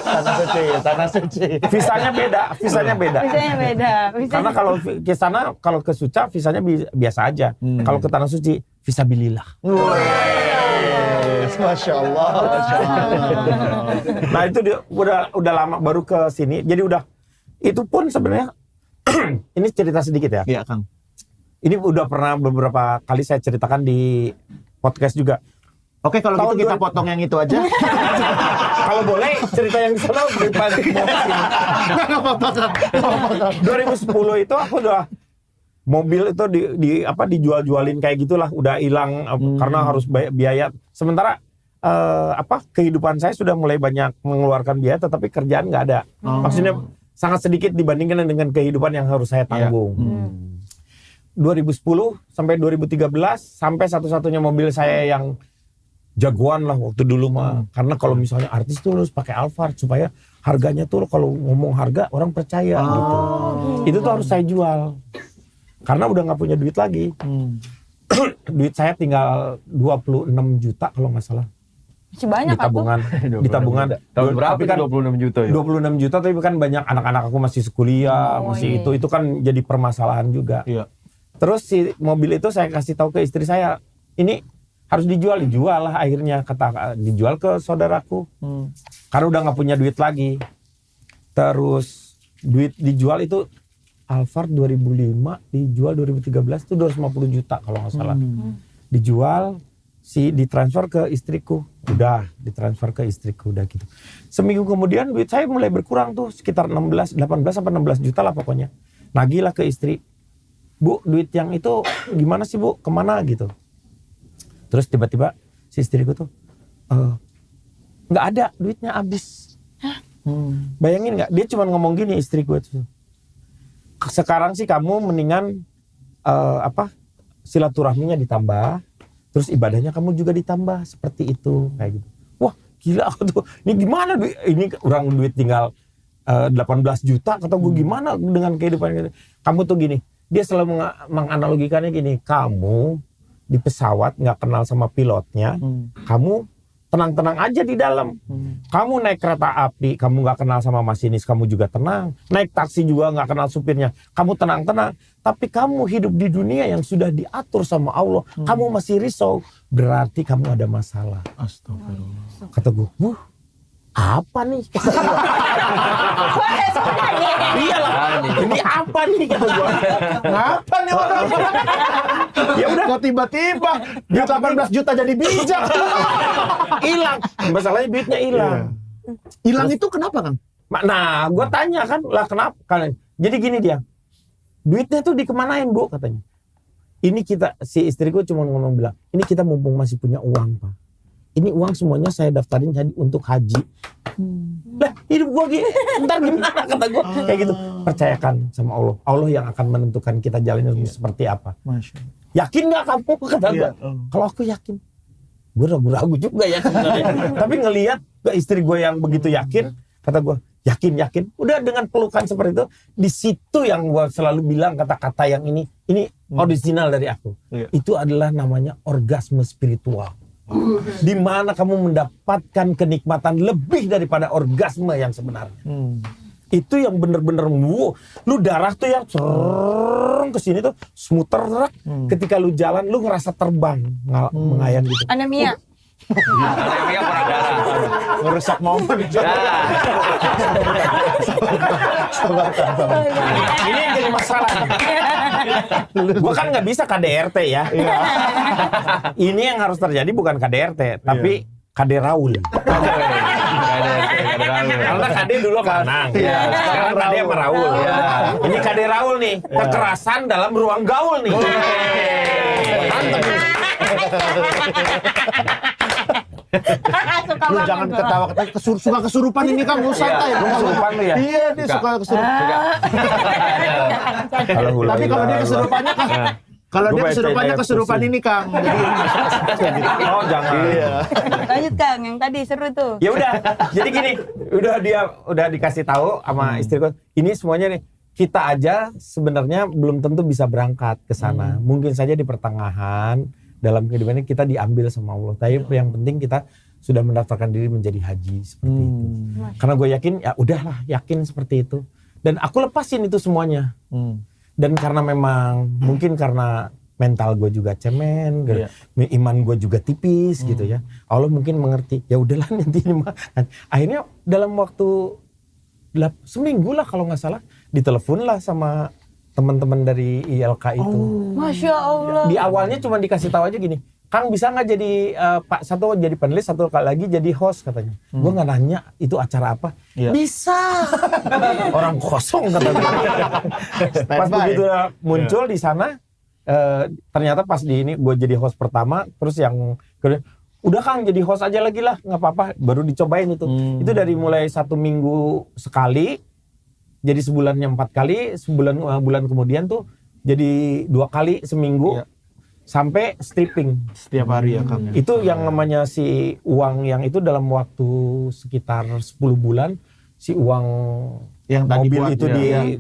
Tanah suci, tanah suci. Visanya beda. Visanya beda. Karena kalau ke sana, kalau ke Suca visanya biasa aja. Kalau ke Tanah Suci, visabilillah. Masya Allah, Masya Allah. Nah itu dia udah lama baru ke sini. Jadi itu pun sebenarnya ini cerita sedikit ya. Iya Kang. Ini udah pernah beberapa kali saya ceritakan di podcast juga. Oke, kalau Tahun gitu kita 2000 potong yang itu aja. Kalau boleh cerita yang di sana daripada mau ke sini. Nggak apa-apa Kang. 2010 itu aku udah mobil itu dijual-jualin kayak gitulah, udah hilang karena harus biaya. Sementara kehidupan saya sudah mulai banyak mengeluarkan biaya, tetapi kerjaan nggak ada. Maksudnya sangat sedikit dibandingkan dengan kehidupan yang harus saya tanggung. 2010 sampai 2013 sampai satu-satunya mobil saya yang jagoan lah waktu dulu mah. Karena kalau misalnya artis tuh harus pakai Alphard supaya harganya tuh kalau ngomong harga orang percaya gitu. Itu tuh harus saya jual. Karena udah nggak punya duit lagi. Duit saya tinggal 26 juta kalau nggak salah. Masih banyak Di tabungan. Di tabungan. Tahun berapa Tapi kan 26 juta ya? 26 juta tapi kan banyak anak-anak aku masih sekuliah, masih iya. itu kan jadi permasalahan juga. Iya. Terus si mobil itu saya kasih tahu ke istri saya, ini harus dijual lah akhirnya, dijual ke saudaraku. Karena udah nggak punya duit lagi. Terus duit dijual itu Alphard 2005 dijual 2013 itu 250 juta kalau nggak salah. Dijual ditransfer ke istriku. Udah ditransfer ke istriku udah gitu. Seminggu kemudian duit saya mulai berkurang tuh sekitar 18 sampai 16 juta lah pokoknya. Nagilah ke istri. Bu, duit yang itu gimana sih Bu? Kemana gitu? Terus tiba-tiba si istriku tuh nggak ada, duitnya habis. Bayangin nggak? Dia cuma ngomong gini istriku itu. Sekarang sih kamu mendingan silaturahminya ditambah, terus ibadahnya kamu juga ditambah seperti itu kayak gitu. Wah gila aku tuh. Ini gimana duit? Ini orang duit tinggal 18 juta. Kata gue gimana dengan kehidupan kamu tuh gini. Dia selalu menganalogikannya gini, kamu di pesawat nggak kenal sama pilotnya, kamu tenang-tenang aja di dalam. Kamu naik kereta api, kamu nggak kenal sama masinis, kamu juga tenang. Naik taksi juga nggak kenal supirnya, kamu tenang-tenang. Tapi kamu hidup di dunia yang sudah diatur sama Allah, kamu masih risau, berarti kamu ada masalah. Astagfirullah. Kata gue, apa nih? Iyalah, ini apa nih kata gue? Ngapa nih orang? Ya udah, Kok tiba-tiba duit 18 juta jadi bijak? hilang. Masalahnya duitnya hilang. Hilang itu kenapa Kang? Nah, gue tanya kan, lah kenapa? Jadi gini dia, duitnya tuh dikemanain Bu katanya. Ini si istriku cuma ngomong bilang, ini kita mumpung masih punya uang Pak. Ini uang semuanya saya daftarin untuk haji. Lah hidup gue gini, ntar gimana kata gue. Kayak gitu, percayakan sama Allah. Allah yang akan menentukan kita jalannya seperti apa. Masya Allah. Yakin gak kamu kata gue. Kalau aku yakin. Gue ragu-ragu juga ya sebenarnya. Tapi ngelihat ke istri gue yang begitu yakin, kata gue, yakin. Udah dengan pelukan seperti itu, di situ yang gue selalu bilang kata-kata yang ini original dari aku. Itu adalah namanya orgasme spiritual. Di mana kamu mendapatkan kenikmatan lebih daripada orgasme yang sebenarnya. Itu yang bener-bener lu darah tuh yang ke sini tuh smuter. Ketika lu jalan lu ngerasa terbang mengayang gitu. Anemia. Anemia kurang darah. Ngerusak momen. Ini yang jadi masalah. Gua kan nggak bisa KDRT ya. Ini yang harus terjadi bukan KDRT, tapi KD Raul. Karena KD dulu menang. Sekarang KD sama Raul. Ini KD Raul nih. Kekerasan dalam ruang gaul nih. Suka Lu banget jangan gua. ketawa-ketawa, suka kesurupan ini kan lu santai. Lu kesurupan lu ya? Iya, dia suka kesurupan. Tapi kalau dia kesurupannya kan kalau dia kesurupan ini Kang. Jadi Oh jangan. iya. Lanjut Kang, yang tadi seru tuh. Ya udah, jadi gini, udah dikasih tahu sama istriku, ini semuanya nih kita aja sebenarnya belum tentu bisa berangkat ke sana. Mungkin saja di pertengahan dalam kehidupan ini kita diambil sama Allah. Tapi yang penting kita sudah mendaftarkan diri menjadi haji seperti itu. Karena gue yakin ya udahlah, yakin seperti itu. Dan aku lepasin itu semuanya. Dan karena memang mungkin karena mental gue juga cemen, iman gue juga tipis gitu ya. Allah mungkin mengerti. Ya udahlah nanti ini mah. Akhirnya dalam waktu seminggu lah kalau nggak salah ditelepon lah sama teman-teman dari ILK itu. Masya Allah. Di awalnya cuma dikasih tahu aja gini, Kang bisa nggak jadi Pak satu jadi penulis, satu kali lagi jadi host katanya. Gue nggak nanya itu acara apa. Bisa. Orang kosong katanya. Pas begitu muncul di sana, ternyata pas di ini gue jadi host pertama, terus yang kedua, udah Kang jadi host aja lagi lah, nggak apa-apa. Baru dicobain itu. Itu dari mulai 1 minggu sekali, jadi sebulannya 4 kali, bulan kemudian tuh jadi 2 kali seminggu. Sampai stripping Setiap hari ya Kang. itu yang namanya si uang yang itu dalam waktu sekitar 10 bulan si uang Yang tadi mobil buat itu ya.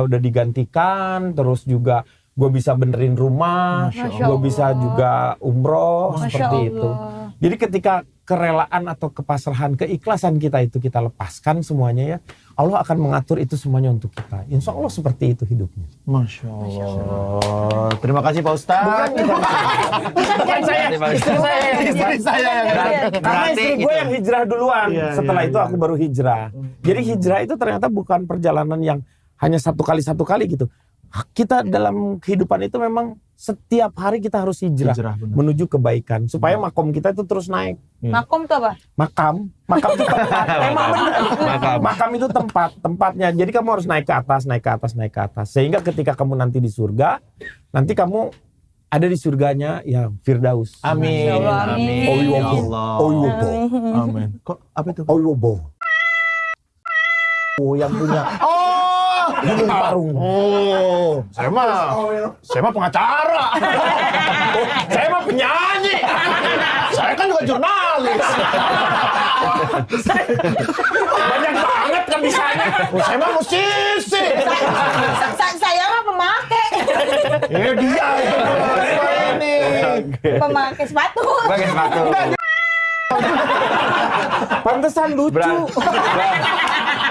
udah digantikan, terus juga gue bisa benerin rumah, Masya gue bisa Allah. juga umroh Masya seperti Allah. itu. Jadi ketika kerelaan atau kepasrahan, keikhlasan kita itu kita lepaskan semuanya ya, Allah akan mengatur itu semuanya untuk kita. Insya Allah seperti itu hidupnya. Masya Allah. Terima kasih Pak Ustaz. Bukan saya, istri saya. Istri saya yang Karena istri gue yang hijrah duluan. Iya, Setelah iya, itu iya. aku baru hijrah. Jadi hijrah itu ternyata bukan perjalanan yang hanya satu kali gitu. Kita dalam kehidupan itu memang setiap hari kita harus hijrah benar. menuju kebaikan supaya makom kita itu terus naik. Makom tuh apa? Makam itu tempat. Emang benar. Makam itu tempatnya. Jadi kamu harus naik ke atas. Sehingga ketika kamu nanti di surga, nanti kamu ada di surganya ya Firdaus. Amin. Masya Allah, amin. Ya Allah. Oyobo. Amin. Kok apa itu? Oyobo. Oh, yang punya Gunung Parung. Oh, saya mah pengacara. Saya mah penyanyi. Saya kan juga jurnalis. Banyak banget kan bisanya. Saya mah musisi. Saya mah pemakai. Dia itu ini. Pemakai sepatu. Pakai sepatu. Pantesan lucu.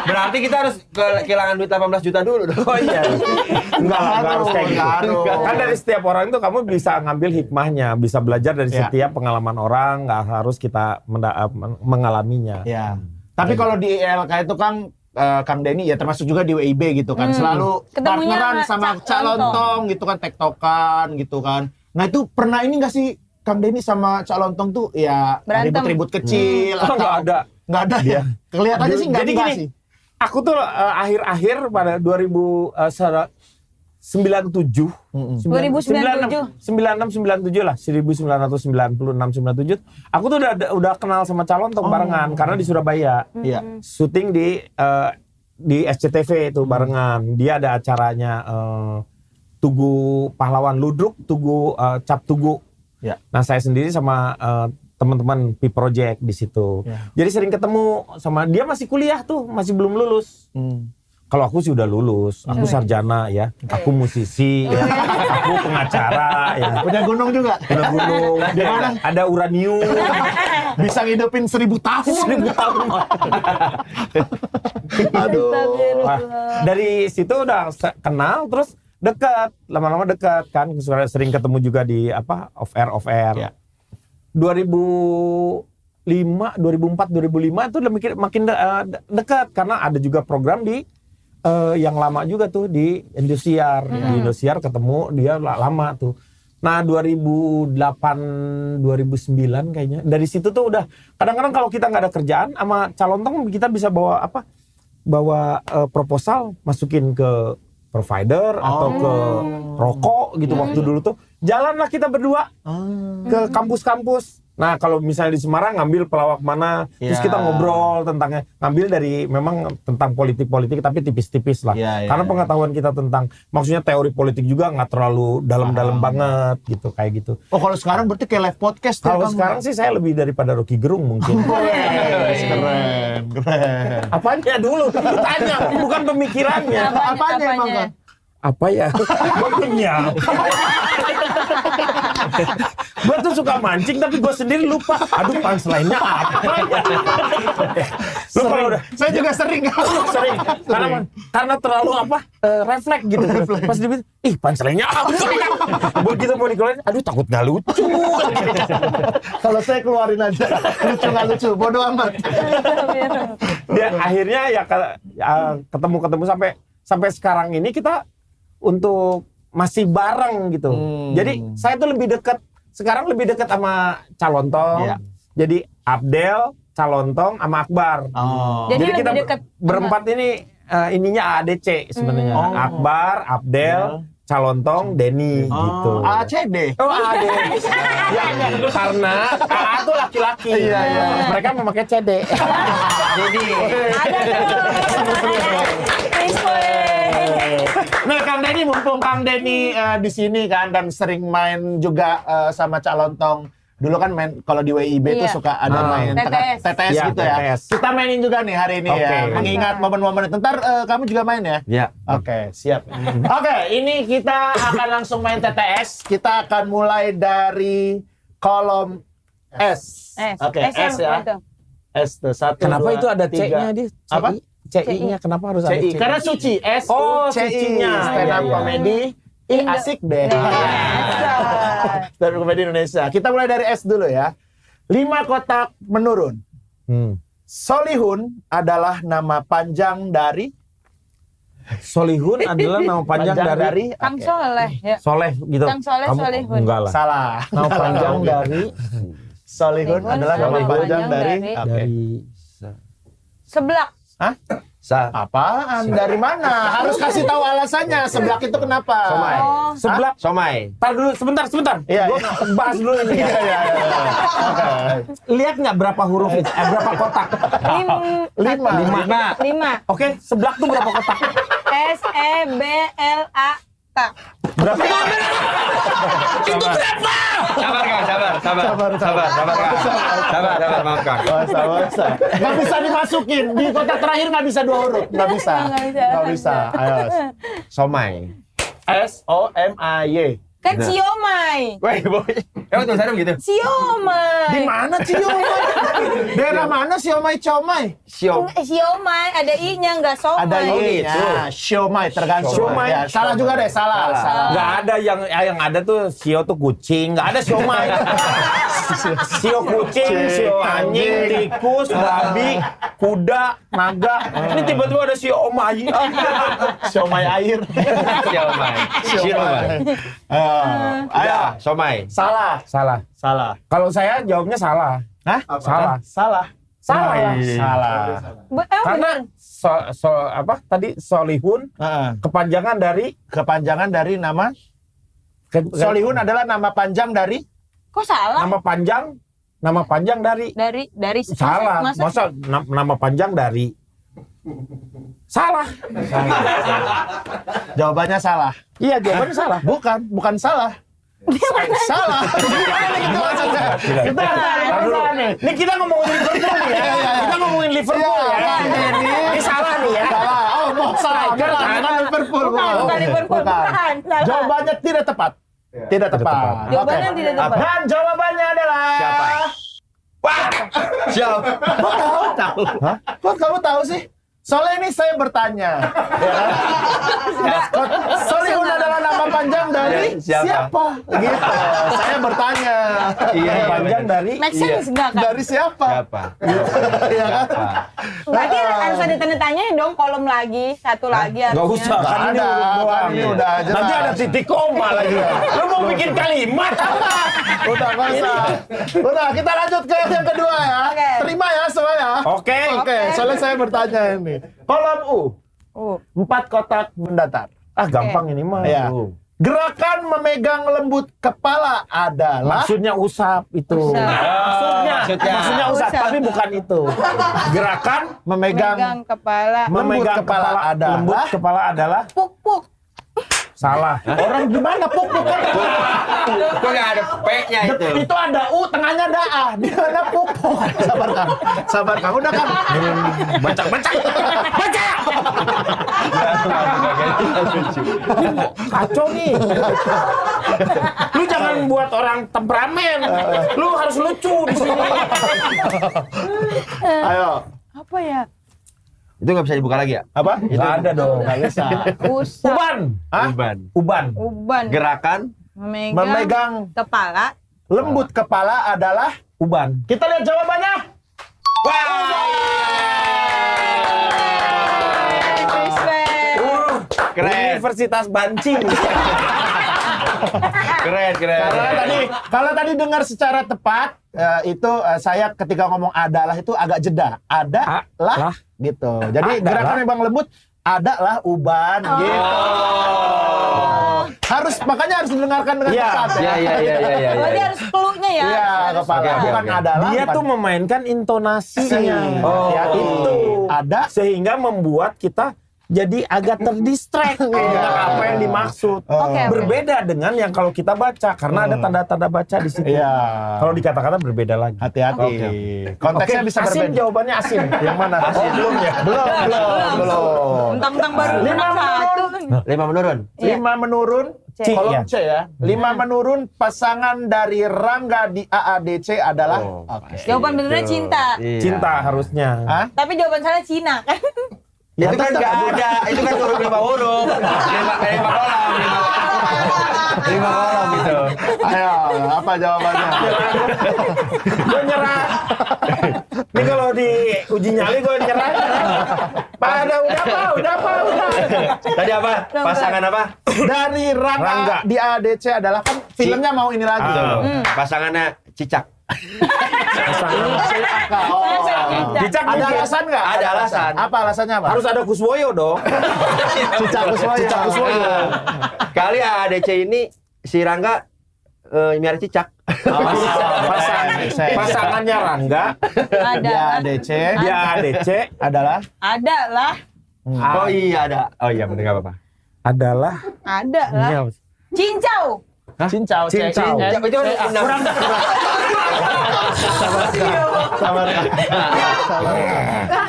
Berarti kita harus kehilangan duit 18 juta dulu dong. Oh iya. Enggak harus kayak gitu. Harus. Kan dari setiap orang itu kamu bisa ngambil hikmahnya, bisa belajar dari Ya. setiap pengalaman orang, nggak harus kita mengalaminya. Ya. Tapi kalau di ILK itu Kang Denny ya termasuk juga di WIB gitu kan. Selalu Ketemunya partneran sama sama Cak Cak Lontong gitu kan, tektokan gitu kan. Nah itu pernah ini nggak sih Kang Denny sama Cak Lontong tuh ya Berantem. ribut-ribut kecil Oh, nggak ada. Nggak ada ya. Kelihatannya sih Jadi nggak gini, sih. aku tuh akhir-akhir pada 1997 96 lah 1996 97 aku tuh udah kenal sama Cak Lontong barengan karena di Surabaya Iya. syuting di SCTV itu barengan. Dia ada acaranya Tugu Pahlawan Ludruk, Cap Tugu. Ya. Nah, saya sendiri sama teman-teman P Project di situ. Ya. Jadi sering ketemu sama dia, masih kuliah tuh, masih belum lulus. Kalau aku sih udah lulus, aku sarjana ya, aku musisi, ya. Aku pengacara ya. Punya gunung juga. Punya gunung, Di mana? ada uranium. Bisa ngidupin 1000 tahun. Aduh. Wah, dari situ udah kenal terus dekat, lama-lama dekat kan, sering ketemu juga di off air. Ya. 2005, 2004, 2005 itu udah makin dekat karena ada juga program di yang lama juga tuh di Indosiar. Di Indosiar ketemu dia lama tuh. Nah 2008, 2009 kayaknya. Dari situ tuh udah kadang-kadang kalau kita nggak ada kerjaan sama Calontong kita bisa bawa proposal masukin ke provider atau ke rokok gitu waktu dulu tuh. Jalanlah kita berdua ke kampus-kampus. Nah kalau misalnya di Semarang ngambil pelawak mana, terus kita ngobrol tentangnya, ngambil dari memang tentang politik-politik tapi tipis-tipis lah. Karena pengetahuan kita tentang, maksudnya teori politik juga nggak terlalu dalam-dalam banget gitu kayak gitu. Oh kalau sekarang berarti kayak live podcast ya, Kalau Kang? sekarang sih saya lebih daripada Rocky Gerung mungkin. Keren. Apanya dulu? Tanya, bukan pemikirannya. Apanya emang, Kang? Apa ya? Bagaimana? Gue tuh suka mancing tapi gue sendiri lupa. Aduh punchline-nya apa ya? Lu kalau udah Saya juga sering. sering karena terlalu refleks gitu. Pas dia bilang, ih punchline-nya apa? Begitu mau dikeluarin, aduh takut nggak lucu. Kalau saya keluarin aja. Lucu nggak lucu, bodo amat. Dia akhirnya ya ketemu sampai sekarang ini kita untuk masih bareng gitu. Jadi saya tuh sekarang lebih dekat sama Calontong. Iya. Jadi Abdel, Calontong sama Akbar. Jadi kita lebih dekat berempat ini ininya ADC sebenarnya. Akbar, Abdel, Calontong, Denny gitu. ACD. Oh AD. Ya, karena AA tuh laki-laki. Mereka memakai CD. Jadi Nah, Kang Denny, mumpung Kang Denny di sini kan dan sering main juga sama Calontong. Dulu kan main kalau di WIB tuh suka ada main TTS Iya, gitu ya. TTS. Kita mainin juga nih hari ini ya. Mengingat momen-momen itu. Ntar kamu juga main ya? Ya. Oke, siap. Oke, ini kita akan langsung main TTS. Kita akan mulai dari kolom S. Oke, S ya. S tuh 1, kenapa 2, itu ada 3. C-nya di Apa? CI-nya kenapa harus ada CI. C? Karena suci. S Oh, U C I. sucinya. Stand up Iya, iya. comedy. Ih, asik deh. Stand up comedy Indonesia. Kita mulai dari S dulu ya. 5 kotak menurun. Solihun adalah nama panjang dari Solihun adalah nama panjang dari Kang Soleh ya. Soleh gitu. Kang Soleh, Solihun. Enggak lah. salah. Nama panjang dari Solihun adalah nama Solihun panjang dari dari Seblak. Hah? Apaan? Dari mana? Harus kasih tahu alasannya. Seblak itu kenapa? Somai. seblak. Somai. Tar dulu sebentar. Iya, Gua bahas dulu ini. Iya. Oke. Lihat nggak berapa huruf itu? Berapa kotak? 5. Oke, seblak tuh berapa kotak? SEBLAK. Berapa? Itu berapa? Sabar Kang, sabar Kang. Maaf Kang. Masa. Nggak bisa dimasukin. Di kotak terakhir nggak bisa 2 huruf. Nggak bisa. Nggak bisa. Ayo. Somai. SOMAY. Kan siomay. Woi, boy. Emang tulisannya begitu? Siomay. Di mana Ciomay? Daerah mana Siomay Comay? Siom. Siomay ada i-nya enggak somay. Ada i-nya. Siomay tergantung. Siomay. Ya, salah juga deh, salah. Nggak ada yang ada tuh sio tuh kucing, nggak ada siomay. Sio kucing, sio anjing, tikus, babi, kuda, naga. Ini tiba-tiba ada siomay. Siomay air. Siomay. Ayo. Somai. Salah. Salah. Kalau saya jawabnya salah. Hah? Salah. Salah. Salah. Karena tadi Solihun kepanjangan dari nama Solihun adalah nama panjang dari Kok salah? nama panjang dari Dari salah. Masa nama panjang dari salah. jawabannya salah. Iya, jawabannya salah. Bukan salah. Salah. Ini kita ngomongin Liverpool nih ya. Kita ngomongin Liverpool ya. Ini salah nih ya. Salah. Oh, mau salah. Bukan Liverpool. Bukan Liverpool. Bukan. Salah. Jawabannya tidak tepat. Tidak tepat. Jawabannya Oke. tidak tepat. Dan jawabannya adalah Siapa? Siapa? Kok kamu tahu sih? Soleh ini saya bertanya. Ya kan? Solihun adalah nama panjang dari siapa? Gitu. Saya bertanya. Iya, Panjang dari Make sense nggak kan? Dari siapa? Siapa? Iya kan? Berarti harus ada tanda tanyanya dong, kolom lagi, satu lagi Nggak harusnya. usah, kan ini Nggak ada, huruf doang. kan ini udah jelas. Nanti ada titik koma lagi. Lu mau bikin kalimat apa? Udah masa. Udah, kita lanjut ke yang kedua ya. Oke. Terima ya semua ya. Oke. Oke, soalnya saya bertanya ini. Kolom U, 4 kotak mendatar. Ah, gampang ini mah. Ya. Gerakan memegang lembut kepala adalah Maksudnya usap itu. Maksudnya usap, Usap. tapi bukan itu. Gerakan memegang Megang kepala. memegang kepala adalah lembut kepala adalah Puk-puk. salah. orang gimana puk-puk kan? Kok nggak ada P-nya itu? Itu ada U, tengahnya ada A. Di mana puk-puk? Sabar Kang. Sabar Kang. Udah Kang. Baca. Kacau nih. Lu jangan buat orang temperamen. Lu harus lucu di sini. Ayo. Apa ya? Itu nggak bisa dibuka lagi ya? Apa? Nggak ada dong. Nggak bisa. Usap. Uban. Hah? Uban. Uban. Gerakan Memegang kepala. lembut kepala adalah Uban. kita lihat jawabannya. Respect. Keren, Universitas Banci. keren. Kalau tadi dengar secara tepat itu saya ketika ngomong adalah itu agak jeda. Ada lah lah. gitu. Jadi Ada gerakan lah. yang bang lembut ada lah uban gitu. Makanya harus didengarkan dengan Iya. tepat ya. Iya. Berarti harus clue-nya ya. Iya, Harus kepala. Oke, Bukan oke. adalah. Dia bukan tuh memainkan intonasinya. Oh. Itu Ada. sehingga membuat kita jadi agak terdistract dengan apa yang dimaksud. Oke. Berbeda dengan yang kalau kita baca karena ada tanda-tanda baca di situ. Iya. Kalau di kata-kata berbeda lagi. Hati-hati. Oke. Konteksnya Oke, bisa asin berbeda. jawabannya asin. Yang mana? Asin belum ya? Belum. Mentang-mentang baru Lima menang satu. 5 menurun. Iya. 5 menurun. C. Kolom Iya. C ya. 5 menurun pasangan dari Rangga di AADC adalah Oke. Jawaban benernya cinta. Iya. Cinta harusnya. Hah? Tapi jawaban salah Cina kan? Itu kan nggak ada. Itu kan huruf 5 huruf. 5 kolom. 5 kolom gitu. Ayo, apa jawabannya? Gue nyerah. Ini kalau di uji nyali gue nyerah. Udah. Tadi apa? Pasangan apa? Dari Rangga, Rangga. di AADC adalah kan filmnya mau ini lagi. Pasangannya Cicak. Cicak Ada mungkin. alasan nggak? Ada alasan. Apa alasannya, Pak? Harus ada Kuswoyo dong. Cicak Kuswoyo. Kali ADC ini si Rangga nyari Cicak. Pasangannya Rangga, Ada. Di AADC dia ADC adalah Ada lah. Oh iya ada. Oh iya bener nggak apa-apa. adalah Ada lah. ini apa? Cincau. Cincau. Cincau. Itu kurang. Sabar.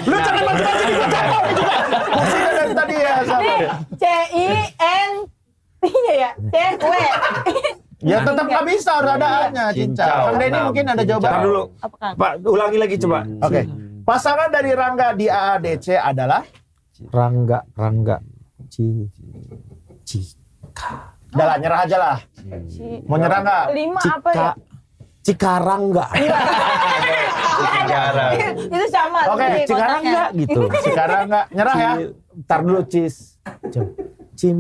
Lu jangan macam-macam di Cincau juga. Pusingnya dari tadi ya, sabar. C-I-N-T ya? C-W. Ya tetap nggak bisa, harus ada A-nya, Cincau. Cincau. Kang Denny mungkin ada jawaban. Ntar dulu. Apa kan? Pak, ulangi lagi coba. Oke. Pasangan dari Rangga di AADC adalah Rangga. Udah lah, nyerah aja lah. Mau nyerah nggak? 5 apa ya? Cikarang enggak? Cikarang. Itu sama. Oke, di Cikarang kotaknya. enggak gitu. Sekarang nggak nyerah ya? Ntar dulu Cim.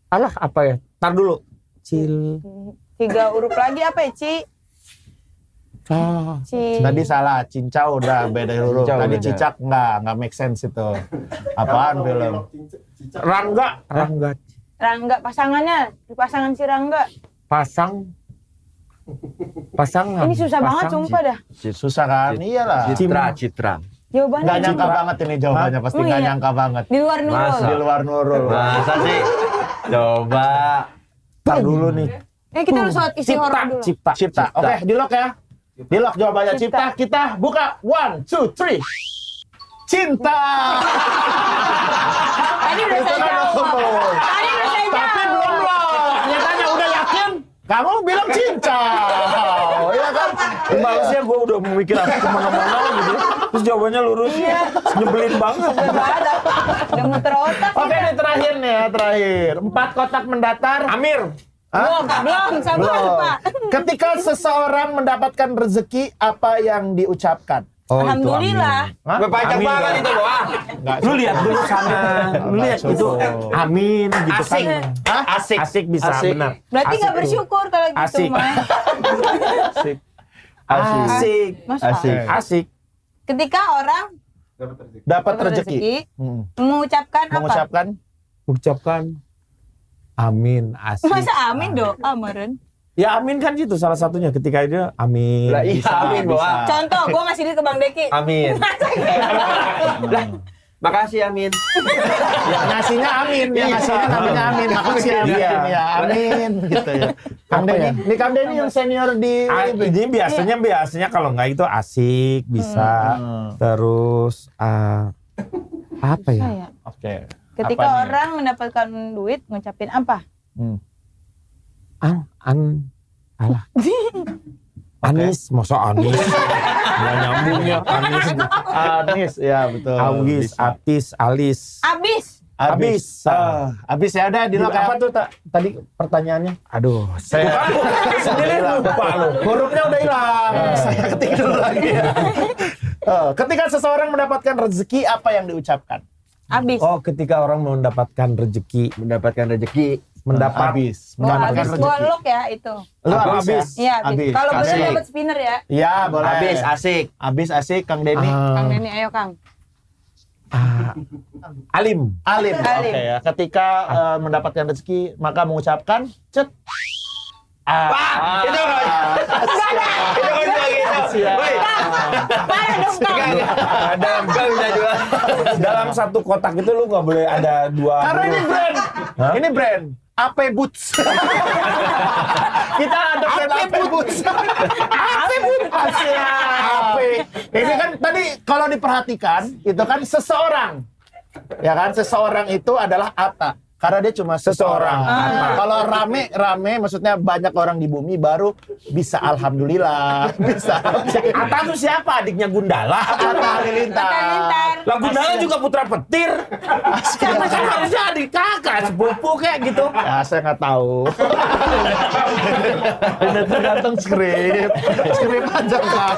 Alah apa ya? Ntar dulu. Cil. 3 huruf lagi apa ya, Ci? Tadi salah, Cincau udah beda huruf. Cincau Tadi beda. Cicak nggak make sense itu. Apaan film? Rangga. Rangga pasangannya, di pasangan si Rangga. Pasangan. Ini susah banget sumpah dah. Susah kan? Iyalah. Citra. Jawabannya Nggak nyangka Citra. banget ini jawabannya, pasti Emang nggak iya? nyangka banget. Di luar Nurul. Masa? Di luar Nurul. Masa sih? Coba. Ntar dulu nih. Kita harus sholat isi horor dulu. Cipta. Oke, di lock ya. Di lock jawabannya Cipta. Cipta. Kita buka 1, 2, 3. Cinta. Tadi udah saya jawab. Tadi udah saya Tapi jawab. belum lock. Nyatanya udah yakin? Kamu bilang cinta. Iya kan? Malesnya gue udah memikir apa kemana-mana gitu. Terus jawabannya lurus. Nyebelin banget. Udah muter otak. Oke, ini terakhir nih ya, terakhir. 4 kotak mendatar. Amir. Belum, sabar Belum. Pak. Ketika seseorang mendapatkan rezeki, apa yang diucapkan? Oh, itu Alhamdulillah. Amin. Panjang Amin, banget Bang. itu, Wah. Lu lihat dulu sana. Lu lihat itu. Amin gitu Asik. kan. Hah? Asik. Asik bisa Asik. benar. Berarti Asik nggak tuh. bersyukur kalau gitu Asik. mah. Asik. Asik. Masa? Asik. Asik. Ketika orang Dapat dapat rezeki. Hmm. mengucapkan apa? Mengucapkan Ucapkan amin. Asik. Masa amin doa meren? Ya amin kan itu salah satunya ketika dia amin. Lah iya, Bisa, amin, bisa. Wah. Contoh, gue ngasih duit ke Bang Deki. Amin. Lah, makasih Amin. Ya, ngasihnya amin, ya ngasihnya namanya amin. Makasih amin, Iya. ya amin, gitu ya. Kang Apa Denny, ya? ini Kang Denny yang senior di Ini biasanya kalau nggak itu asik bisa. Terus apa ya? Saya. Oke. Ketika Apa nih? orang mendapatkan duit, ngucapin apa? Alah. Anis, masa Anis? Nggak nyambungnya Anis. Anis, ya betul. Awis, Bisa. Atis, Alis. Abis. Abis. Abis ya udah di Apa tuh tadi pertanyaannya? Aduh, saya sendiri lupa loh. Hurufnya udah hilang. Saya ketik dulu lagi ya. Ketika seseorang mendapatkan rezeki, apa yang diucapkan? Abis. Oh, ketika orang mendapatkan rezeki, Mendapatkan rezeki. Habis. Gua Mendapatkan habis, gua rezeki. lock ya itu. Lu Apa habis ya? habis? Iya, habis. Kalau boleh Asik. dapat spinner ya. Iya, boleh. Habis asik. Habis asik, Kang Denny. Kang Denny, ayo Kang. alim. Alim. Alim. Oke ya. Ketika mendapatkan rezeki, maka mengucapkan cet. Wah, itu nggak? Itu nggak bisa gitu. Woi, Parah dong Kang. ada nggak bisa jual. Dalam satu kotak itu lu nggak boleh ada dua. Karena ini huruf. brand. Hah? Ini brand. AP Boots. Kita ada brand AP Boots. AP Boots. AP. Ini kan tadi kalau diperhatikan itu kan seseorang. Ya kan seseorang itu adalah Atta. Karena dia cuma seseorang. Kalau rame maksudnya banyak orang di bumi baru bisa alhamdulillah. Bisa. Atta tuh siapa? Adiknya Gundala. Atta Halilintar. Halilintar. Lah Gundala juga putra petir. Kan harusnya adik kakak, sepupu kayak gitu. Ya, saya nggak tahu. Ini tergantung skrip. Skrip aja Kak.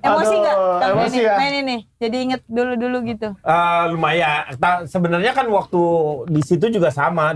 Emosi nggak? Aduh, Kang emosi Denny, ya. main ini. Jadi inget dulu gitu. Lumayan. Sebenarnya kan waktu di situ juga sama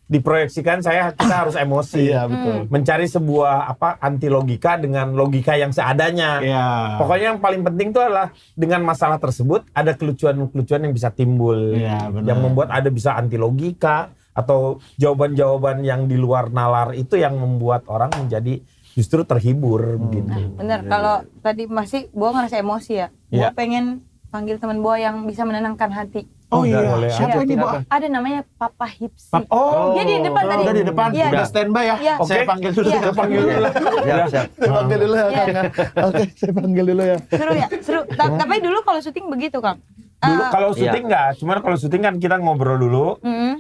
diproyeksikan kita harus emosi. Iya, betul. Mencari sebuah anti logika dengan logika yang seadanya. Iya. Pokoknya yang paling penting itu adalah dengan masalah tersebut ada kelucuan-kelucuan yang bisa timbul. Iya, benar. Yang membuat ada bisa anti logika atau jawaban-jawaban yang di luar nalar itu yang membuat orang menjadi justru terhibur begitu. Bener, kalau tadi masih gua ngerasa emosi ya. Gua Iya. pengen panggil teman gua yang bisa menenangkan hati. Oh Udah, iya. boleh. Siapa Iya. ini, Bu? Ada namanya Papa Hipsi. Oh. Dia di depan tadi. Udah di depan. Iya. Udah standby ya. Iya. Saya panggil dulu. Iya. Saya panggil dulu. Siap, siap. Saya panggil dulu ya, Iya. Kang. Oke, saya panggil dulu ya. Seru ya, seru. Tapi dulu kalau syuting begitu, Kang. Dulu kalau syuting nggak, cuman kalau syuting kan kita ngobrol dulu.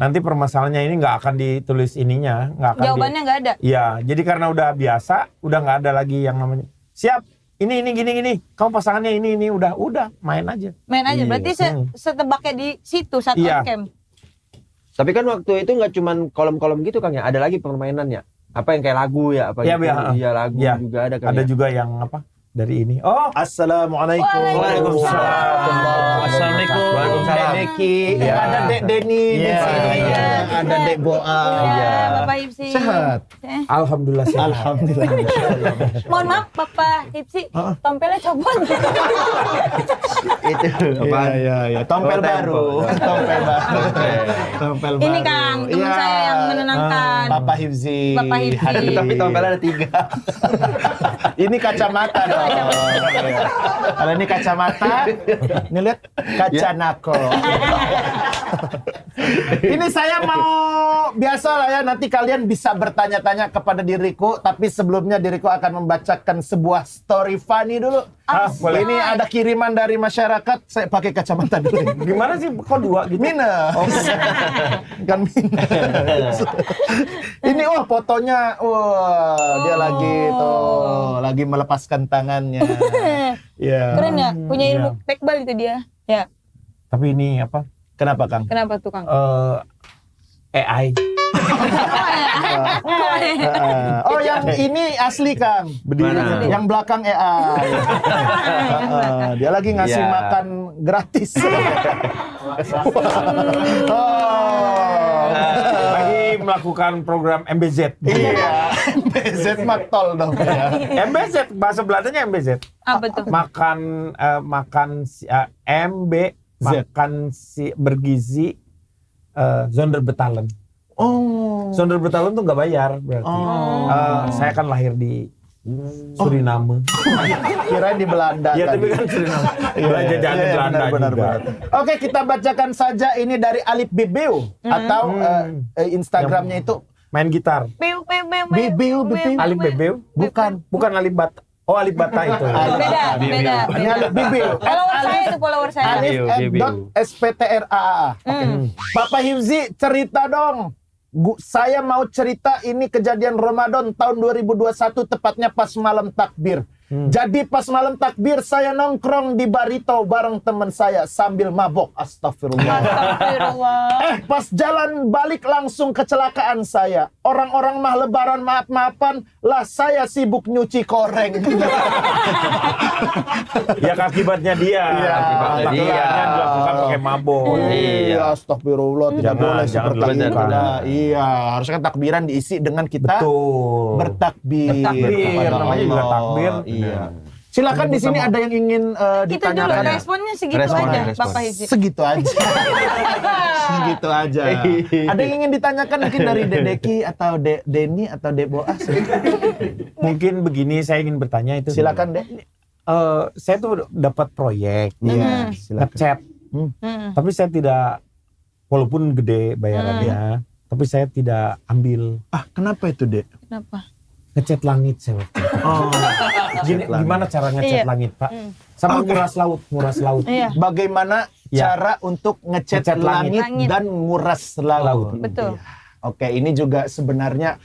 Nanti permasalahannya ini nggak akan ditulis ininya, nggak akan. Jawabannya nggak ada. Iya, jadi karena udah biasa, udah nggak ada lagi yang namanya siap. Ini gini. Kamu pasangannya ini udah main aja. Main aja. Iya. Berarti setebaknya di situ saat Iya. on cam. Tapi kan waktu itu nggak cuman kolom-kolom gitu Kang ya, ada lagi permainannya. Apa yang kayak lagu ya? Apa Iya, gitu? iya. Iya, lagu Iya. juga ada Kang. Ada ya? juga yang dari ini. Oh, Assalamualaikum. Waalaikumsalam. Assalamualaikum. Waalaikumsalam. Dek Deki. Iya. Ada Dek Denny di Iya, sini. iya. Ada Dek Boa. Iya, Bapak Hipsi. Sehat. alhamdulillah sehat. Alhamdulillah. Mohon maaf, Bapak Hipsi. Tompelnya copot. Itu apa? Iya. Tompel Oh, tempo. baru. Tompel baru. Tompel baru. Ini Kang, teman Iya. saya yang menenangkan. Bapak Hifzi. Bapak Hifzi. Tapi tompelnya ada 3. Ini kacamata dong. Iya. Kalau ini kacamata, ini lihat kaca nako. Ini saya mau biasa lah ya, nanti kalian bisa bertanya-tanya kepada diriku, tapi sebelumnya diriku akan membacakan sebuah story funny dulu. boleh. Ini ada kiriman dari masyarakat, saya pakai kacamata dulu. Gimana sih kok 2 gitu? Minus. Kan minus. Ini fotonya, dia lagi tuh, lagi melepaskan tangannya. Ya. Keren ya, punya ilmu tekbal itu dia. Ya. Tapi ini apa? Kenapa, Kang? Kenapa tuh, Kang? AI. Oh, yang ini asli, Kang. Mana? Yang belakang AI. Dia lagi ngasih Iya. makan gratis. Lagi melakukan program MBZ. Iya. BZ Maktol dong ya. MBZ, bahasa Belandanya MBZ. Apa tuh? Makan MB, makan si bergizi zonder betalen. Oh. Zonder betalen tuh nggak bayar berarti. Saya kan lahir di Suriname. Kirain di Belanda. Iya, tapi tadi. kan Suriname. Jajahan di Belanda juga. Oke, kita bacakan saja ini dari Alif Bibeu atau Instagramnya itu Main gitar. Bibeu. Alif Bebeu? Bukan Alif Bata. Oh, Alif Bata itu. Beda. Ini Alif Bibeu. Follower saya. Alif @sptraa. Papa Hifzi, cerita dong. Saya mau cerita ini kejadian Ramadan tahun 2021, tepatnya pas malam takbir. Jadi pas malam takbir saya nongkrong di Barito bareng teman saya sambil mabok. Astagfirullah. Pas jalan balik langsung kecelakaan saya. Orang-orang mah lebaran maaf-maafan, lah saya sibuk nyuci koreng. Ya akibatnya dia. Iya. Akibatnya dia dilakukan pakai mabok. Iya, astagfirullah, tidak Jangan, boleh jangan seperti itu. dilakukan. Nah, iya, harusnya kan takbiran diisi dengan kita Betul. bertakbir. Bertakbir, kepada namanya juga Allah. takbir. Iya. Silakan di sini ada yang ingin Itu dulu ditanyakan. responnya segitu Respon, aja, respon. Bapak Hifzi. Segitu aja. Segitu aja. Ada yang ingin ditanyakan mungkin dari Dedeki atau Denny atau Deboas. Mungkin begini, saya ingin bertanya itu. Silakan, Dek. Saya tuh dapat proyek, Iya, silakan. ngecat. Tapi saya tidak, walaupun gede bayarannya, tapi saya tidak ambil. Kenapa itu, Dek? Kenapa? Ngecat langit saya waktu itu. Gimana cara ngecat Iya. langit, Pak? Sama nguras laut. Iya. Bagaimana Ya. cara untuk ngecat Ngecat langit. langit dan nguras laut? Betul. Iya. Oke, ini juga sebenarnya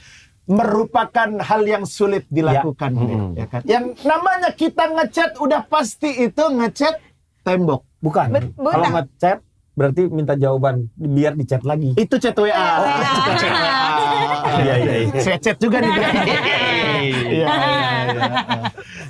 merupakan hal yang sulit dilakukan, ya kan? Yang namanya kita ngecat udah pasti itu ngecat tembok. Bukan. Bukan. Kalau ngecat berarti minta jawaban biar dicat lagi. Itu chat WA. Itu chat WA. Iya. Saya chat juga nih. Iya.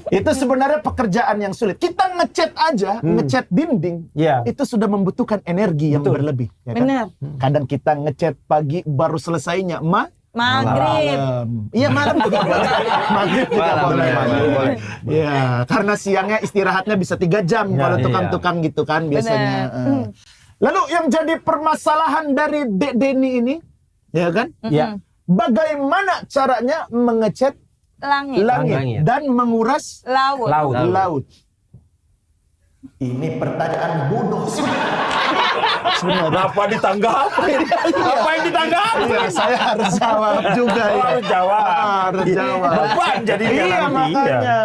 Itu sebenarnya pekerjaan yang sulit. Kita ngecat aja, ngecat dinding, Iya. itu sudah membutuhkan energi yang Betul. berlebih. Ya kan? Benar. Kadang kita ngecat pagi baru selesainya Maghrib. malam. Iya, malam juga boleh. Maghrib juga Malam, boleh. boleh. Iya, karena siangnya istirahatnya bisa 3 jam Ya, kalau iya. tukang-tukang gitu kan biasanya. Lalu yang jadi permasalahan dari Dek Denny ini, ya kan? Iya. Bagaimana caranya mengecat Langit. langit dan menguras Laut. laut? Ini pertanyaan bodoh sebenarnya. Kenapa ditanggapi? Apa yang ditanggapi? Iya, saya harus jawab juga ya. Harus jawab. Harus jawab. Beban jadi dia Iya, nanti. makanya.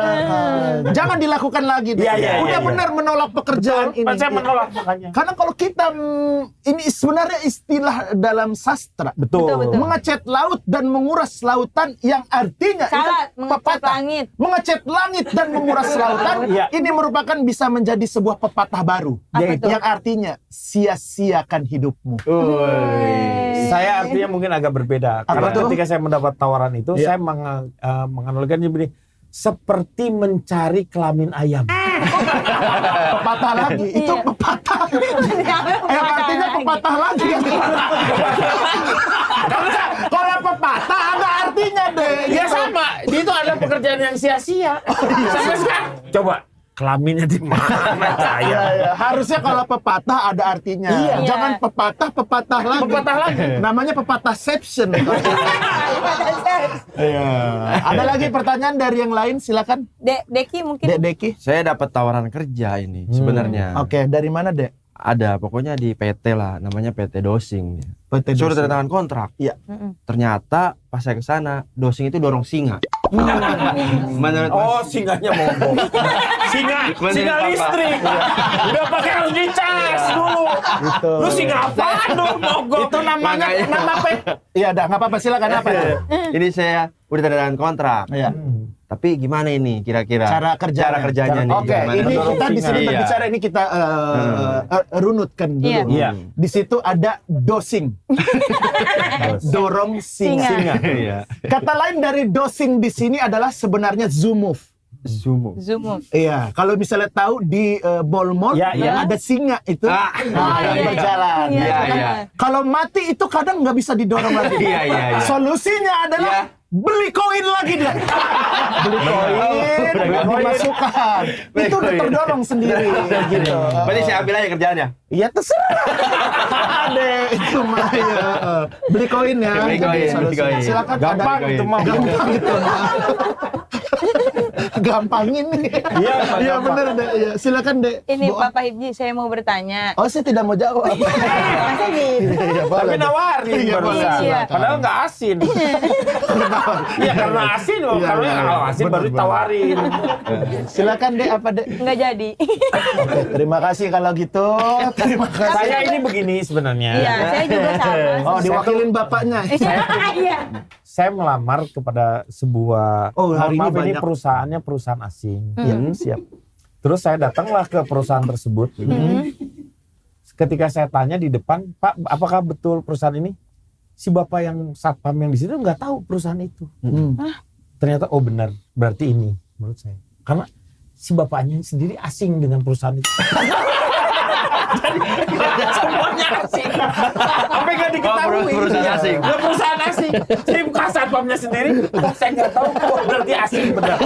Jangan dilakukan lagi. Dek. Iya, Udah iya. benar menolak pekerjaan ini. Saya menolak makanya. Karena kalau kita ini sebenarnya istilah dalam sastra. Betul. Mengecat laut dan menguras lautan yang artinya ini Salah, kan mengecat pepatah. langit. Mengecat langit dan menguras lautan Iya. ini merupakan bisa menjadi sebuah pepatah baru. Apa Yaitu tuh? yang artinya sia-siakan hidupmu. Saya artinya mungkin agak berbeda. Apa Karena tuh? ketika saya mendapat tawaran itu, Iya. saya menganalogikannya begini. Seperti mencari kelamin ayam. Pepatah lagi. Itu Iya. pepatah. Yang artinya pepatah lagi. Kalau pepatah ada artinya deh. Ya sama, itu adalah pekerjaan yang sia-sia. Sampai sekarang. Coba, kelaminnya di mana saya? Iya. Harusnya kalau pepatah ada artinya. Iya. Jangan pepatah lagi. Pepatah lagi. Namanya pepatahception. Iya. Ada lagi pertanyaan dari yang lain, silakan. Deki mungkin. Dek Deki. Saya dapat tawaran kerja ini sebenarnya. Oke, dari mana, Dek? ada pokoknya di PT lah, namanya PT Dosing. PT Suruh Dosing. tanda tangan kontrak. Iya. Ternyata pas saya ke sana, Dosing itu dorong singa. Menurut Oh, singanya mogok. singa Papa. listrik. Udah pakai harus dicas dulu. Gitu. Lu singa apaan dong mogok? Itu namanya Makanya. nama apa? Iya, dah nggak apa-apa, silakan apa itu? Ini saya udah tanda tangan kontrak. Iya. Tapi gimana ini kira-kira? Cara kerjanya nih. Oke, gimana? ini Dorong kita di sini singa. berbicara, ini kita runutkan dulu. Iya. Iya. Di situ ada dosing. Dorong singa. Iya. Kata lain dari dosing di sini adalah sebenarnya zoom move. Zoom. Iya, kalau misalnya tahu di ball mall Iya, yang iya. ada singa itu, Ah. yang berjalan. Iya, Itu kan, iya. Kalau mati itu kadang nggak bisa didorong lagi. Iya, iya, iya. Solusinya adalah Iya. beli koin lagi dia. Beli koin, dimasukkan. Beli Itu udah koin. terdorong sendiri gitu. Berarti saya ambil aja kerjaannya. Iya terserah. Deh, itu mah ya. Beli koin ya. Beli Jadi koin, solusinya. beli koin. Silakan Gampang ada. itu mah. Gampang itu mah. Gampangin nih. Iya, Iya gampang. bener deh. Iya, silakan deh. Ini Bu. Papa Hibji, saya mau bertanya. Oh, saya tidak mau jawab. Masa gitu? Iya, boleh Tapi deh. nawarin Iya, barusan. boleh, silakan. Padahal nggak asin. Iya karena asin loh. Iya, Kalau iya, kalau asin bener, baru bener. ditawarin. Silakan deh, apa deh? Nggak jadi. Oke, terima kasih kalau gitu. Terima kasih. Saya ini begini sebenarnya. Iya, saya juga sama. Oh, diwakilin bapaknya. Iya. Saya melamar kepada sebuah Oh, hari ini maaf ini banyak. perusahaannya perusahaan asing. Iya, siap. Terus saya datanglah ke perusahaan tersebut. Ketika saya tanya di depan, Pak, apakah betul perusahaan ini? Si bapak yang satpam yang di situ nggak tahu perusahaan itu. Ternyata oh benar, berarti ini menurut saya. Karena si bapaknya sendiri asing dengan perusahaan itu. Jadi semuanya asing. Sampai nggak diketahui. perusahaan Iya. asing. Nggak perusahaan asing. Si bukan satpamnya sendiri, oh, saya nggak tahu. Oh, berarti asing benar.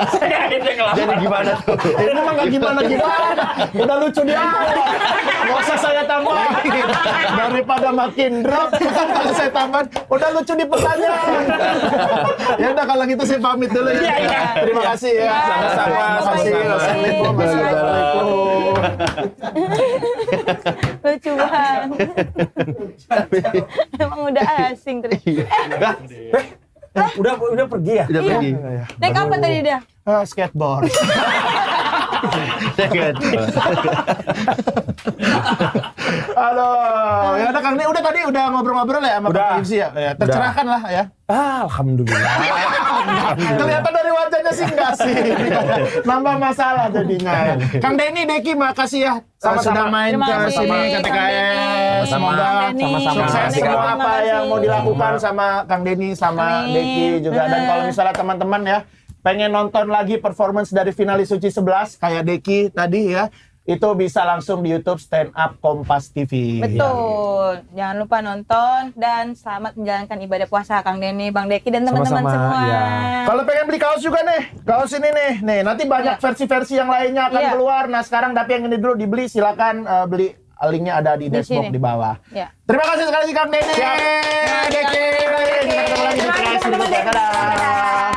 Saya akhirnya ngelamar. Jadi gimana tuh? Ini mah nggak gimana-gimana. Udah lucu di awal. Nggak usah saya tambahin. Daripada makin drop, kan kalau saya tambahin, udah lucu di pertanyaan. Ya udah kalau gitu saya pamit dulu ya. Iya, iya. Terima kasih ya. Iya, Sama-sama. sama-sama. Assalamualaikum. Assalamualaikum. Lucu banget. Emang udah asing terus. Udah pergi ya? Udah pergi. Naik apa tadi dia? Skateboard. Aduh, ya udah Kang, udah tadi udah ngobrol-ngobrol ya sama Udah. Pak Hifzi ya. Ya, tercerahkan lah ya. Alhamdulillah. Kelihatan dari wajahnya sih enggak sih. Nambah masalah jadinya. Kang Denny, Deki, makasih ya Sama-sama. sudah main Terima ke kasih, sini ke Kang TKS. Denny. Semoga Kang Denny. sama-sama. sukses Terima semua kasih. apa yang mau dilakukan sama Kang Denny sama Amin. Deki juga. Dan kalau misalnya teman-teman ya pengen nonton lagi performance dari finalis Suci 11 kayak Deki tadi ya, itu bisa langsung di YouTube Stand Up Kompas TV. Betul. Jangan lupa nonton dan selamat menjalankan ibadah puasa Kang Denny, Bang Deki dan teman-teman Sama-sama, semua. iya. Kalau pengen beli kaos juga nih, kaos ini nih nanti banyak Iya. versi-versi yang lainnya akan Iya. keluar. Nah sekarang tapi yang ini dulu dibeli, silakan beli. Linknya ada di Di dashboard sini. di bawah. Ya. Terima kasih sekali lagi Kang Denny. Siap. Deki. Kita ketemu lagi di Terima kasih, Trans teman-teman. berikutnya. Dadah.